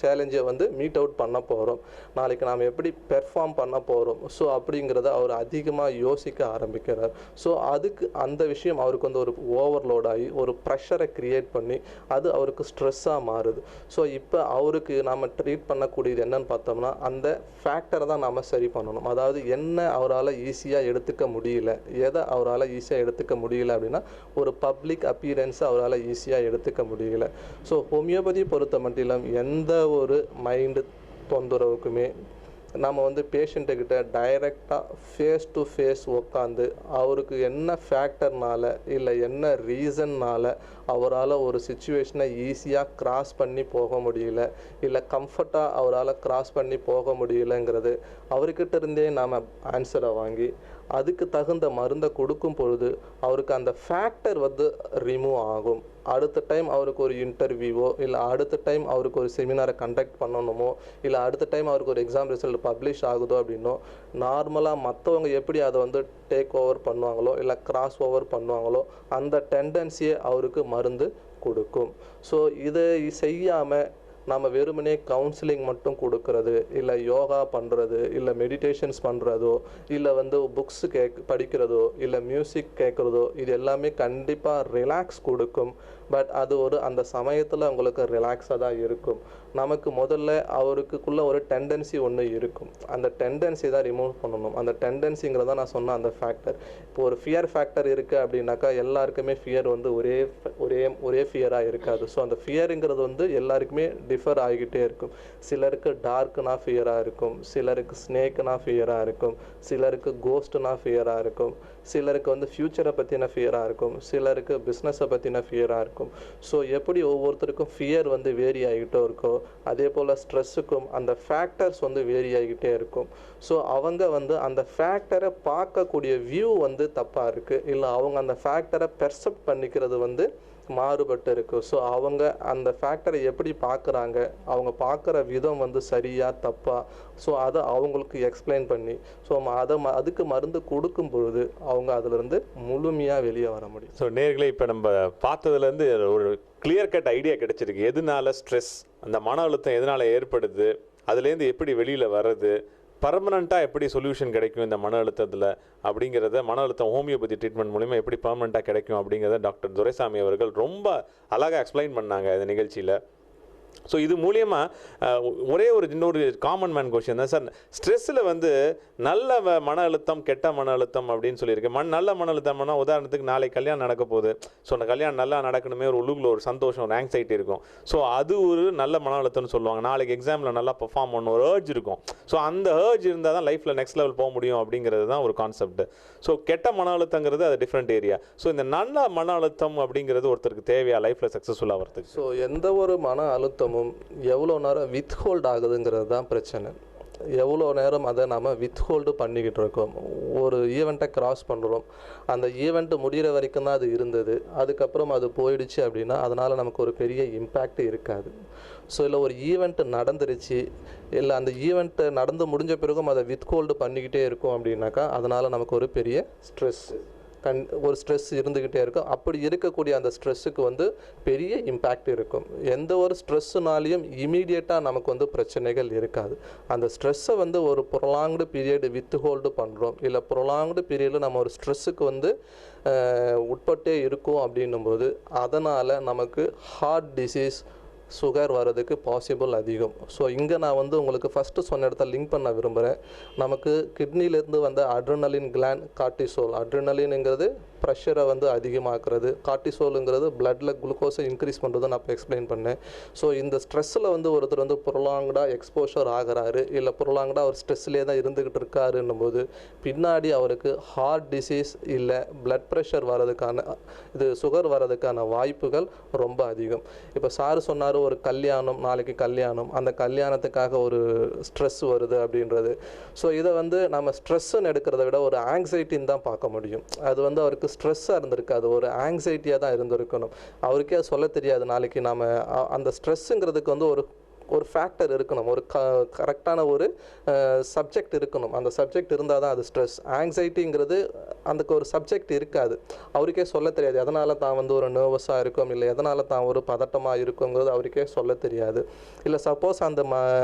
[SPEAKER 2] சேலஞ்சை வந்து மீட் அவுட் பண்ண போகிறோம், நாளைக்கு நாம் எப்படி பெர்ஃபார்ம் பண்ண போகிறோம். ஸோ அப்படிங்கிறத அவர் அதிகமாக யோசிக்க ஆரம்பிக்கிறார். ஸோ அதுக்கு அந்த விஷயம் அவருக்கு வந்து ஒரு ஓவர்லோட் ஆகி ஒரு ப்ரெஷரை க்ரியேட் பண்ணி அது அவருக்கு ஸ்ட்ரெஸ்ஸாக மாறுது. ஸோ இப்போ அவருக்கு நாம் ட்ரீட் பண்ணக்கூடியது என்னன்னு பார்த்தோம்னா அந்த ஃபேக்டரை தான் நாம் சரி பண்ணணும். அதாவது என்ன அவரால் ஈஸியாக எடுத்துக்க முடியல, எதை அவரால் ஈஸியாக எடுத்துக்க முடியல அப்படின்னா ஒரு பப்ளிக் அப்பீரன்ஸை அவரால் ஈஸியாக எடுத்துக்க முடியல. ஸோ ஹோமியோபதி பொறுத்த மட்டிலும் எந்த ஒரு மைண்டு தொந்தரவுக்குமே நம்ம வந்து பேஷண்ட்டுக்கிட்ட டைரெக்டாக ஃபேஸ் டு ஃபேஸ் உட்காந்து அவருக்கு என்ன ஃபேக்டர்னால் இல்லை என்ன ரீசன்னால் அவரால் ஒரு சுச்சுவேஷனை ஈஸியாக கிராஸ் பண்ணி போக முடியல, இல்லை கம்ஃபர்ட்டாக அவரால் கிராஸ் பண்ணி போக முடியலங்கிறது அவர்கிட்ட இருந்தே நாம் ஆன்சரை வாங்கி அதுக்கு தகுந்த மருந்தை கொடுக்கும் பொழுது அவருக்கு அந்த ஃபேக்டர் வந்து ரிமூவ் ஆகும். அடுத்த டைம் அவருக்கு ஒரு இன்டர்வியூவோ இல்லை அடுத்த டைம் அவருக்கு ஒரு செமினாரை கண்டக்ட் பண்ணணுமோ இல்லை அடுத்த டைம் அவருக்கு ஒரு எக்ஸாம் ரிசல்ட் பப்ளிஷ் ஆகுதோ அப்படின்னோ நார்மலாக மற்றவங்க எப்படி அதை வந்து டேக் ஓவர் பண்ணுவாங்களோ இல்லை கிராஸ் ஓவர் பண்ணுவாங்களோ அந்த டெண்டன்சியை அவருக்கு மருந்து கொடுக்கும். ஸோ இதை செய்யாமல் நம்ம வெறுமனே கவுன்சிலிங் மட்டும் கொடுக்கறது, இல்லை யோகா பண்ணுறது, இல்லை மெடிடேஷன்ஸ் பண்ணுறதோ, இல்லை வந்து புக்ஸ் படிக்கிறதோ, இல்லை மியூசிக் கேட்குறதோ, இது எல்லாமே கண்டிப்பாக ரிலாக்ஸ் கொடுக்கும். பட் அது ஒரு அந்த சமயத்தில் உங்களுக்கு ரிலாக்ஸாக தான் இருக்கும். நமக்கு முதல்ல அவருக்குள்ளே ஒரு டெண்டன்சி ஒன்று இருக்கும், அந்த டெண்டன்சி தான் ரிமூவ் பண்ணணும். அந்த டெண்டன்சிங்கிறத நான் சொன்ன அந்த ஃபேக்டர். இப்போ ஒரு ஃபியர் ஃபேக்டர் இருக்குது அப்படின்னாக்கா எல்லாருக்குமே ஃபியர் வந்து ஒரே ஃபியராக இருக்காது. ஸோ அந்த ஃபியருங்கிறது வந்து எல்லாருக்குமே டிஃபர் ஆகிக்கிட்டே இருக்கும். சிலருக்கு டார்க்குனா ஃபியராக இருக்கும், சிலருக்கு ஸ்னேக்குனா ஃபியராக இருக்கும், சிலருக்கு கோஸ்ட்னா ஃபியராக இருக்கும், சிலருக்கு வந்து ஃப்யூச்சரை பற்றின ஃபியராக இருக்கும், சிலருக்கு பிஸ்னஸை பற்றின ஃபியராக இருக்கும். ஸோ எப்படி ஒவ்வொருத்தருக்கும் ஃபியர் வந்து வேரி ஆகிட்டே இருக்கோ அதே போல் ஸ்ட்ரெஸ்ஸுக்கும் அந்த ஃபேக்டர்ஸ் வந்து வேரி ஆகிக்கிட்டே இருக்கும். ஸோ அவங்க வந்து அந்த ஃபேக்டரை பார்க்கக்கூடிய வியூ வந்து தப்பாக இருக்குது, இல்லை அவங்க அந்த ஃபேக்டரை பெர்செப்ட் பண்ணிக்கிறது வந்து மாறுபட்டு இருக்குது. ஸோ அவங்க அந்த ஃபேக்டரை எப்படி பார்க்குறாங்க, அவங்க பார்க்குற விதம் வந்து சரியா தப்பா, ஸோ அதை அவங்களுக்கு எக்ஸ்பிளைன் பண்ணி ஸோ அதுக்கு மருந்து கொடுக்கும் பொழுது அவங்க அதிலிருந்து முழுமையாக வெளியே வர முடியும்.
[SPEAKER 1] ஸோ நேர்களே, இப்போ நம்ம பார்த்ததுலேருந்து ஒரு கிளியர் கட் ஐடியா கிடைச்சிருக்கு. எதனால ஸ்ட்ரெஸ், அந்த மன அழுத்தம் எதனால் ஏற்படுது, அதுலேருந்து எப்படி வெளியில் வர்றது, பர்மனெண்ட்டாக எப்படி சொல்யூஷன் கிடைக்கும் இந்த மன அழுத்தத்தில் அப்படிங்கிறத, மன அழுத்தம் ஹோமியோபதி ட்ரீட்மெண்ட் மூலிமா எப்படி பர்மனெண்ட்டாக கிடைக்கும் அப்படிங்கிறத டாக்டர் துரைசாமி அவர்கள் ரொம்ப அழகாக எக்ஸ்பிளைன் பண்ணாங்க இந்த நிகழ்ச்சியில். ஸோ இது மூலியமாக ஒரே ஒரு இன்னொரு காமன் மேன் கொஸ்டின் தான் சார், ஸ்ட்ரெஸ்ஸில் வந்து நல்ல மன அழுத்தம் கெட்ட மன அழுத்தம் அப்படின்னு சொல்லியிருக்கேன். நல்ல மன அழுத்தம்னா உதாரணத்துக்கு நாளைக்கு கல்யாணம் நடக்க போகுது, ஸோ அந்த கல்யாணம் நல்லா நடக்கணுமே ஒரு உள்ளுக்குள்ள ஒரு சந்தோஷம், ஒரு ஆங்ஸைட்டி இருக்கும். ஸோ அது ஒரு நல்ல மன அழுத்தம்னு சொல்லுவாங்க. நாளைக்கு எக்ஸாமில் நல்லா பெர்ஃபார்ம் பண்ணணும் ஒரு ஏர்ஜ் இருக்கும். ஸோ அந்த ஏர்ஜ் இருந்தால் தான் லைஃப்பில் நெக்ஸ்ட் லெவல் போக முடியும் அப்படிங்கிறது தான் ஒரு கான்செப்ட். ஸோ கெட்ட மன அழுத்தங்கிறது அது டிஃப்ரெண்ட் ஏரியா. ஸோ இந்த நல்ல மன அழுத்தம் அப்படிங்கிறது ஒருத்தருக்கு தேவையா லைஃப்பில் சக்ஸஸ்ஃபுல்லாக வரதுக்கு?
[SPEAKER 2] ஸோ எந்த ஒரு மன அழுத்தமும் எவ்வளோ நேரம் வித்ஹோல்ட் ஆகுதுங்கிறது தான் பிரச்சனை. எவ்வளோ நேரம் அதை நம்ம வித்ஹோல்டு பண்ணிக்கிட்டு இருக்கோம். ஒரு ஈவெண்ட்டை கிராஸ் பண்ணுறோம், அந்த ஈவெண்ட்டு முடிகிற வரைக்கும் தான் அது இருந்தது, அதுக்கப்புறம் அது போயிடுச்சு அப்படின்னா அதனால் நமக்கு ஒரு பெரிய இம்பேக்ட் இருக்காது. ஸோ இல்லை ஒரு ஈவெண்ட்டு நடந்துருச்சு, இல்லை அந்த ஈவெண்ட்டு நடந்து முடிஞ்ச பிறகும் அதை வித்ஹோல்டு பண்ணிக்கிட்டே இருக்கும் அப்படின்னாக்கா அதனால் நமக்கு ஒரு பெரிய ஒரு ஸ்ட்ரெஸ் இருந்துக்கிட்டே இருக்கும். அப்படி இருக்கக்கூடிய அந்த ஸ்ட்ரெஸ்ஸுக்கு வந்து பெரிய இம்பேக்ட் இருக்கும். எந்த ஒரு ஸ்ட்ரெஸ்ஸுனாலையும் இமீடியட்டாக நமக்கு வந்து பிரச்சனைகள் இருக்காது. அந்த ஸ்ட்ரெஸ்ஸை வந்து ஒரு ப்ரொலாங்டு பீரியட் வித்ஹோல்டு பண்ணுறோம், இல்லை ப்ரொலாங்டு பீரியடில் நம்ம ஒரு ஸ்ட்ரெஸ்ஸுக்கு வந்து உட்பட்டே இருக்கோம் அப்படின்னும்போது அதனால் நமக்கு ஹார்ட் டிசீஸ், சுகர் வர்றதுக்கு பாசிபிள் அதிகம். ஸோ இங்கே நான் வந்து உங்களுக்கு ஃபஸ்ட்டு சொன்ன இடத்த லிங்க் பண்ண விரும்புகிறேன். நமக்கு கிட்னிலேருந்து வந்த அட்ரினலின் கிளாண்ட், கார்டிசோல். அட்ரினலின்ங்கிறது ப்ரெஷரை வந்து அதிகமாக்குறது, கார்டிசோலுங்கிறது பிளட்டில் குளுக்கோஸை இன்க்ரீஸ் பண்ணுறது நான் இப்போ எக்ஸ்பிளைன் பண்ணேன். ஸோ இந்த ஸ்ட்ரெஸ்ஸில் வந்து ஒருத்தர் வந்து ப்ரொலாங்டாக எக்ஸ்போஷர் ஆகிறாரு, இல்லை ப்ரொலாங்டாக அவர் ஸ்ட்ரெஸ்லேயே தான் இருந்துக்கிட்டு இருக்காருன்னும் போது பின்னாடி அவருக்கு ஹார்ட் டிசீஸ் இல்லை பிளட் ப்ரெஷர் வர்றதுக்கான சுகர் வர்றதுக்கான வாய்ப்புகள் ரொம்ப அதிகம். இப்போ சார் சொன்னார் ஒரு கல்யாணம், நாளைக்கு கல்யாணம், அந்த கல்யாணத்துக்காக ஒரு ஸ்ட்ரெஸ் வருது அப்படின்றது. ஸோ இதை வந்து நம்ம ஸ்ட்ரெஸ்ஸுன்னு எடுக்கிறத விட ஒரு ஆங்ஸைட்டின்னு தான் பார்க்க முடியும். அது வந்து அவருக்கு ஸ்ட்ரெஸ்ஸாக இருந்திருக்காது, ஒரு ஆங்ஸைட்டியாக தான் இருந்திருக்கணும். அவருக்கே அது சொல்ல தெரியாது. நாளைக்கு நம்ம அந்த ஸ்ட்ரெஸ்ஸுங்கிறதுக்கு வந்து ஒரு ஒரு ஃபேக்டர் இருக்கணும், ஒரு கரெக்டான ஒரு சப்ஜெக்ட் இருக்கணும். அந்த சப்ஜெக்ட் இருந்தால் தான் அது ஸ்ட்ரெஸ். ஆங்ஸைட்டிங்கிறது அதுக்கு ஒரு சப்ஜெக்ட் இருக்காது, அவருக்கே சொல்ல தெரியாது எதனால் தான் வந்து ஒரு நர்வஸாக இருக்கும், இல்லை எதனால் தான் ஒரு பதட்டமாக இருக்குங்கிறது அவருக்கே சொல்ல தெரியாது. இல்லை சப்போஸ் அந்த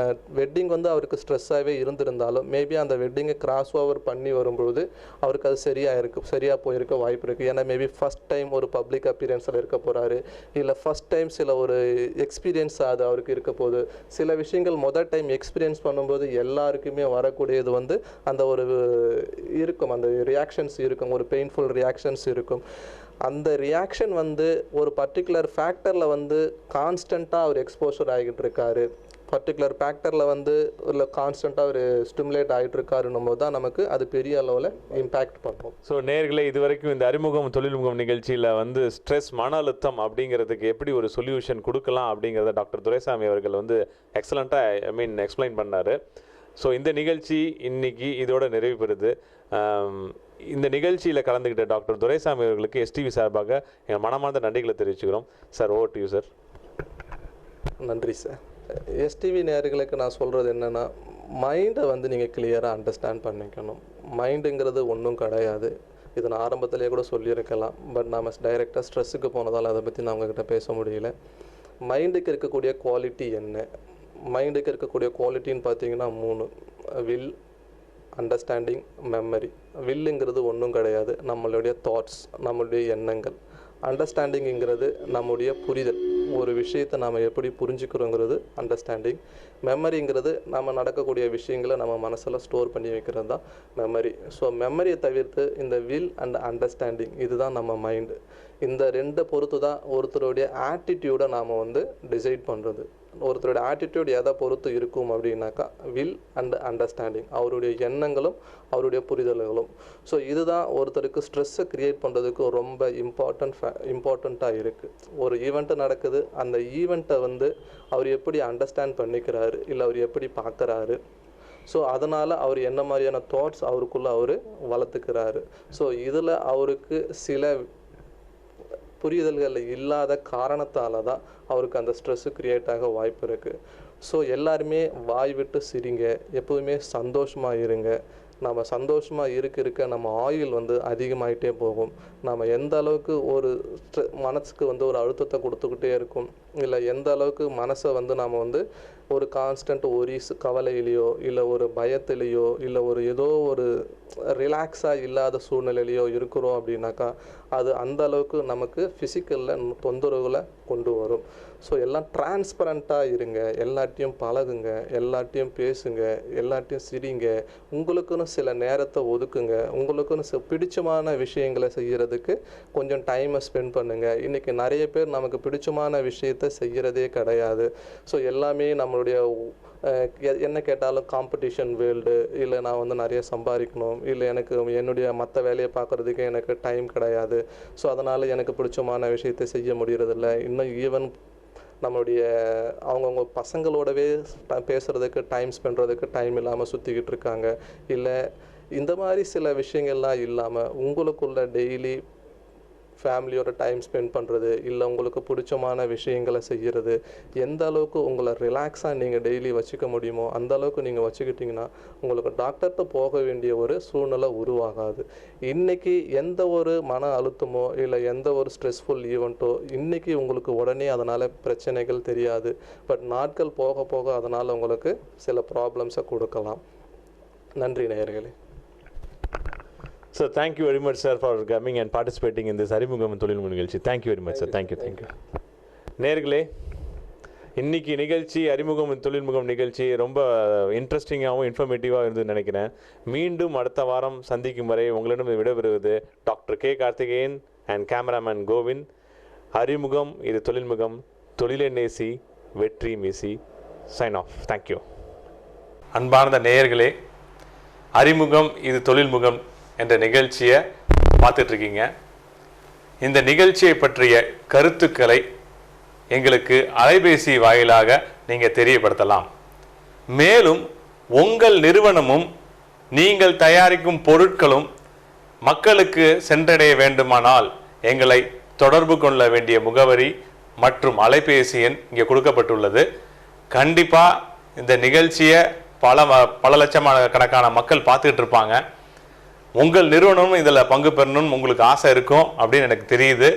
[SPEAKER 2] வெட்டிங் வந்து அவருக்கு ஸ்ட்ரெஸ்ஸாகவே இருந்திருந்தாலும் மேபி அந்த வெட்டிங்கை கிராஸ் ஓவர் பண்ணி வரும்பொழுது அவருக்கு அது சரியாக போயிருக்க வாய்ப்பு இருக்குது. ஏன்னா மேபி ஃபஸ்ட் டைம் ஒரு பப்ளிக் அப்பியரன்ஸில் இருக்க போகிறாரு, இல்லை ஃபஸ்ட் டைம் சில ஒரு எக்ஸ்பீரியன்ஸ் அது அவருக்கு இருக்க போகுது. சில விஷயங்கள் முதல் டைம் எக்ஸ்பீரியன்ஸ் பண்ணும்போது எல்லாருக்குமே வரக்கூடியது வந்து அந்த ஒரு இருக்கும், அந்த ரியாக்ஷன்ஸ் இருக்கும், ஒரு பெயின்ஃபுல் ரியாக்ஷன்ஸ் இருக்கும். அந்த ரியாக்ஷன் வந்து ஒரு பர்டிகுலர் ஃபேக்டரில் வந்து கான்ஸ்டண்ட்டாக அவர் எக்ஸ்போஷர் ஆகிட்டு இருக்காரு, பர்டிகுலர் ஃபேக்டரில் வந்து இல்லை கான்ஸ்டண்ட்டாக ஒரு ஸ்டிமுலேட் ஆகிட்டு இருக்காருன்னும் போது தான் நமக்கு அது பெரிய அளவில் இம்பேக்ட் பண்ணும்.
[SPEAKER 1] ஸோ நேயர்களே, இது வரைக்கும் இந்த அறிமுகம் தொழில்முகம் நிகழ்ச்சியில் வந்து ஸ்ட்ரெஸ், மன அழுத்தம் அப்படிங்கிறதுக்கு எப்படி ஒரு சொல்யூஷன் கொடுக்கலாம் அப்படிங்கிறத டாக்டர் துரைசாமி அவர்கள் வந்து எக்ஸலண்ட்டாக எக்ஸ்பிளைன் பண்ணார். ஸோ இந்த நிகழ்ச்சி இன்னைக்கு இதோட நிறைவு பெறுது. இந்த நிகழ்ச்சியில் கலந்துக்கிட்ட டாக்டர் துரைசாமி அவர்களுக்கு எஸ்டிவி சார்பாக எங்கள் மனமார்ந்த நன்றிகளை தெரிவிச்சுக்கிறோம். Sir, over to you sir.
[SPEAKER 2] நன்றி சார். எஸ்டிவி நேயர்களுக்கு நான் சொல்கிறது என்னென்னா, மைண்டை வந்து நீங்கள் கிளியராக அண்டர்ஸ்டாண்ட் பண்ணிக்கணும். மைண்டுங்கிறது ஒன்றும் கிடையாது, இது நான் ஆரம்பத்திலே கூட சொல்லியிருக்கலாம், பட் நாம் டைரெக்டாக ஸ்ட்ரெஸ்ஸுக்கு போனதால் அதை பற்றி நான் உங்ககிட்ட பேச முடியல. மைண்டுக்கு இருக்கக்கூடிய குவாலிட்டி என்ன? மைண்டுக்கு இருக்கக்கூடிய குவாலிட்டின்னு பார்த்தீங்கன்னா 3: வில், அண்டர்ஸ்டாண்டிங், மெமரி. வில்லுங்கிறது ஒன்றும் கிடையாது, நம்மளுடைய தாட்ஸ், நம்மளுடைய எண்ணங்கள். அண்டர்ஸ்டாண்டிங்கிறது நம்முடைய புரிதல், ஒரு விஷயத்தை நாம் எப்படி புரிஞ்சுக்கிறோங்கிறது அண்டர்ஸ்டாண்டிங். மெமரிங்கிறது நம்ம நடக்கக்கூடிய விஷயங்களை நம்ம மனசில் ஸ்டோர் பண்ணி வைக்கிறது தான் மெமரி. ஸோ மெமரியை தவிர்த்து இந்த வில் அண்ட் அண்டர்ஸ்டாண்டிங் இதுதான் நம்ம மைண்டு. இந்த ரெண்டை பொறுத்து தான் ஒருத்தருடைய ஆட்டிடியூடை நாம் வந்து டிசைட் பண்ணுறது. ஒருத்தருடைய ஆட்டிடியூட் எதை பொறுத்து இருக்கும் அப்படின்னாக்கா வில் அண்ட் அண்டர்ஸ்டாண்டிங், அவருடைய எண்ணங்களும் அவருடைய புரிதல்களும். ஸோ இதுதான் ஒருத்தருக்கு ஸ்ட்ரெஸ்ஸை க்ரியேட் பண்ணுறதுக்கு ரொம்ப இம்பார்ட்டண்ட்டாக இருக்குது. ஒரு ஈவெண்ட்டு நடக்குது, அந்த ஈவெண்ட்டை வந்து அவர் எப்படி அண்டர்ஸ்டாண்ட் பண்ணிக்கிறாரு, இல்லை அவர் எப்படி பார்க்குறாரு, ஸோ அதனால் அவர் என்ன மாதிரியான தாட்ஸ் அவருக்குள்ளே அவர் வளர்த்துக்கிறாரு. ஸோ இதில் அவருக்கு சில புரிதல்கள் இல்லாத காரணத்தால் தான் அவருக்கு அந்த ஸ்ட்ரெஸ்ஸு க்ரியேட் ஆக வாய்ப்பு இருக்குது. ஸோ எல்லாருமே வாய் விட்டு சிரிங்க, எப்போதுமே சந்தோஷமாக இருங்க. நம்ம சந்தோஷமாக இருக்க நம்ம ஆயுள் வந்து அதிகமாகிட்டே போகும். நம்ம எந்த அளவுக்கு ஒரு மனசுக்கு வந்து ஒரு அழுத்தத்தை கொடுத்துக்கிட்டே இருக்கும், இல்லை எந்த அளவுக்கு மனசை வந்து நாம் வந்து ஒரு கான்ஸ்டன்ட் ஒரு கவலையிலையோ இல்லை ஒரு பயத்திலையோ இல்லை ஒரு ஏதோ ஒரு ரிலாக்ஸாக இல்லாத சூழ்நிலையிலையோ இருக்கிறோம் அப்படின்னாக்கா அது அந்த அளவுக்கு நமக்கு ஃபிசிக்கலில் தொந்தரவுகளை கொண்டு வரும். ஸோ எல்லாம் டிரான்ஸ்பரண்ட்டாக இருங்க, எல்லாத்தையும் பழகுங்க, எல்லாத்தையும் பேசுங்க, எல்லாத்தையும் சிரிங்க, உங்களுக்குன்னு சில நேரத்தை ஒதுக்குங்க, உங்களுக்குன்னு பிடிச்சமான விஷயங்களை செய்கிறதுக்கு கொஞ்சம் டைமை ஸ்பெண்ட் பண்ணுங்கள். இன்றைக்கி நிறைய பேர் நமக்கு பிடிச்சமான விஷயத்தை செய்கிறதே கிடையாது. ஸோ எல்லாமே நம்மளுடைய என்ன கேட்டாலும் காம்படிஷன் வேர்ல்டு, இல்லை நான் வந்து நிறைய சம்பாதிக்கணும், இல்லை எனக்கு என்னுடைய மற்ற வேலையை பார்க்குறதுக்கு எனக்கு டைம் கிடையாது, ஸோ அதனால் எனக்கு பிடிச்சமான விஷயத்தை செய்ய முடியறதில்ல. இன்னும் ஈவன் நம்மளுடைய அவங்கவுங்க பசங்களோடவே பேசுகிறதுக்கு டைம் ஸ்பெண்ட்றதுக்கு டைம் இல்லாமல் சுற்றிக்கிட்டு இருக்காங்க. இல்லை இந்த மாதிரி சில விஷயங்கள்லாம் இல்லாமல் உங்களுக்குள்ள டெய்லி ஃபேமிலியோட டைம் ஸ்பெண்ட் பண்ணுறது, இல்லை உங்களுக்கு பிடிச்சமான விஷயங்களை செய்கிறது, எந்த அளவுக்கு உங்களை ரிலாக்ஸாக நீங்கள் டெய்லி வச்சுக்க முடியுமோ அந்த அளவுக்கு நீங்கள் வச்சுக்கிட்டிங்கன்னா உங்களுக்கு டாக்டர்கிட்ட போக வேண்டிய ஒரு சூழ்நிலை உருவாகாது. இன்றைக்கி எந்த ஒரு மன அழுத்தமோ இல்லை எந்த ஒரு ஸ்ட்ரெஸ்ஃபுல் ஈவெண்ட்டோ இன்றைக்கி உங்களுக்கு உடனே அதனால் பிரச்சனைகள் தெரியாது, பட் நாட்கள் போக போக அதனால் உங்களுக்கு சில ப்ராப்ளம்ஸை கொடுக்கலாம். நன்றி நேயர்களே.
[SPEAKER 1] So thank you very much sir for coming and participating in this அறிமுகம் தொழில்முகம் நிகழ்ச்சி. Thank you very much sir. Thank you. நேயர்களே, இன்னைக்கு நிகழ்ச்சி அறிமுகம் தொழில்முகம் நிகழ்ச்சி ரொம்ப இன்ட்ரெஸ்டிங்காகவும் இன்ஃபர்மேட்டிவாக இருந்ததுன்னு நினைக்கிறேன். மீண்டும் அடுத்த வாரம் சந்திக்கும் வரை உங்களிடம் விடைபெறுவது doctor K Karthikeyan and cameraman Kovind. அறிமுகம் இது தொழில்முகம், தொழிலை நேசி, வெற்றி மீசி. Sign of. தேங்க்யூ. அன்பார்ந்த நேயர்களே, அறிமுகம் இது தொழில்முகம் என்ற நிகழ்ச்சியை பார்த்துட்ருக்கீங்க. இந்த நிகழ்ச்சியை பற்றிய கருத்துக்களை எங்களுக்கு அலைபேசி வாயிலாக நீங்கள் தெரியப்படுத்தலாம். மேலும் உங்கள் நிறுவனமும் நீங்கள் தயாரிக்கும் பொருட்களும் மக்களுக்கு சென்றடைய வேண்டுமானால் எங்களை தொடர்பு கொள்ள வேண்டிய முகவரி மற்றும் அலைபேசி எண் இங்கே கொடுக்கப்பட்டுள்ளது. கண்டிப்பாக இந்த நிகழ்ச்சியை பல லட்சமான கணக்கான மக்கள் பார்த்துக்கிட்டு இருப்பாங்க. உங்கள் நிறுவனமும் இதில் பங்கு பெறணும்னு உங்களுக்கு ஆசை இருக்கும் அப்படின்னு எனக்கு தெரியுது.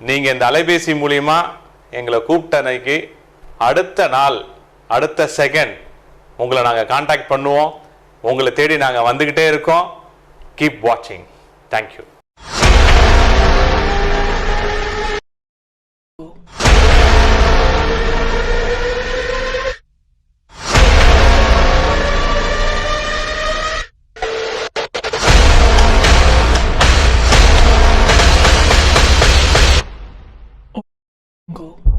[SPEAKER 1] நீங்கள் இந்த அலைபேசி மூலிமா எங்களை கூப்பிட்ட அன்னைக்கு அடுத்த நாள் அடுத்த செகண்ட் உங்களை நாங்கள் காண்டாக்ட் பண்ணுவோம். உங்களை தேடி நாங்கள் வந்துக்கிட்டே இருக்கோம். கீப் வாட்சிங். தேங்க்யூ.
[SPEAKER 3] Go.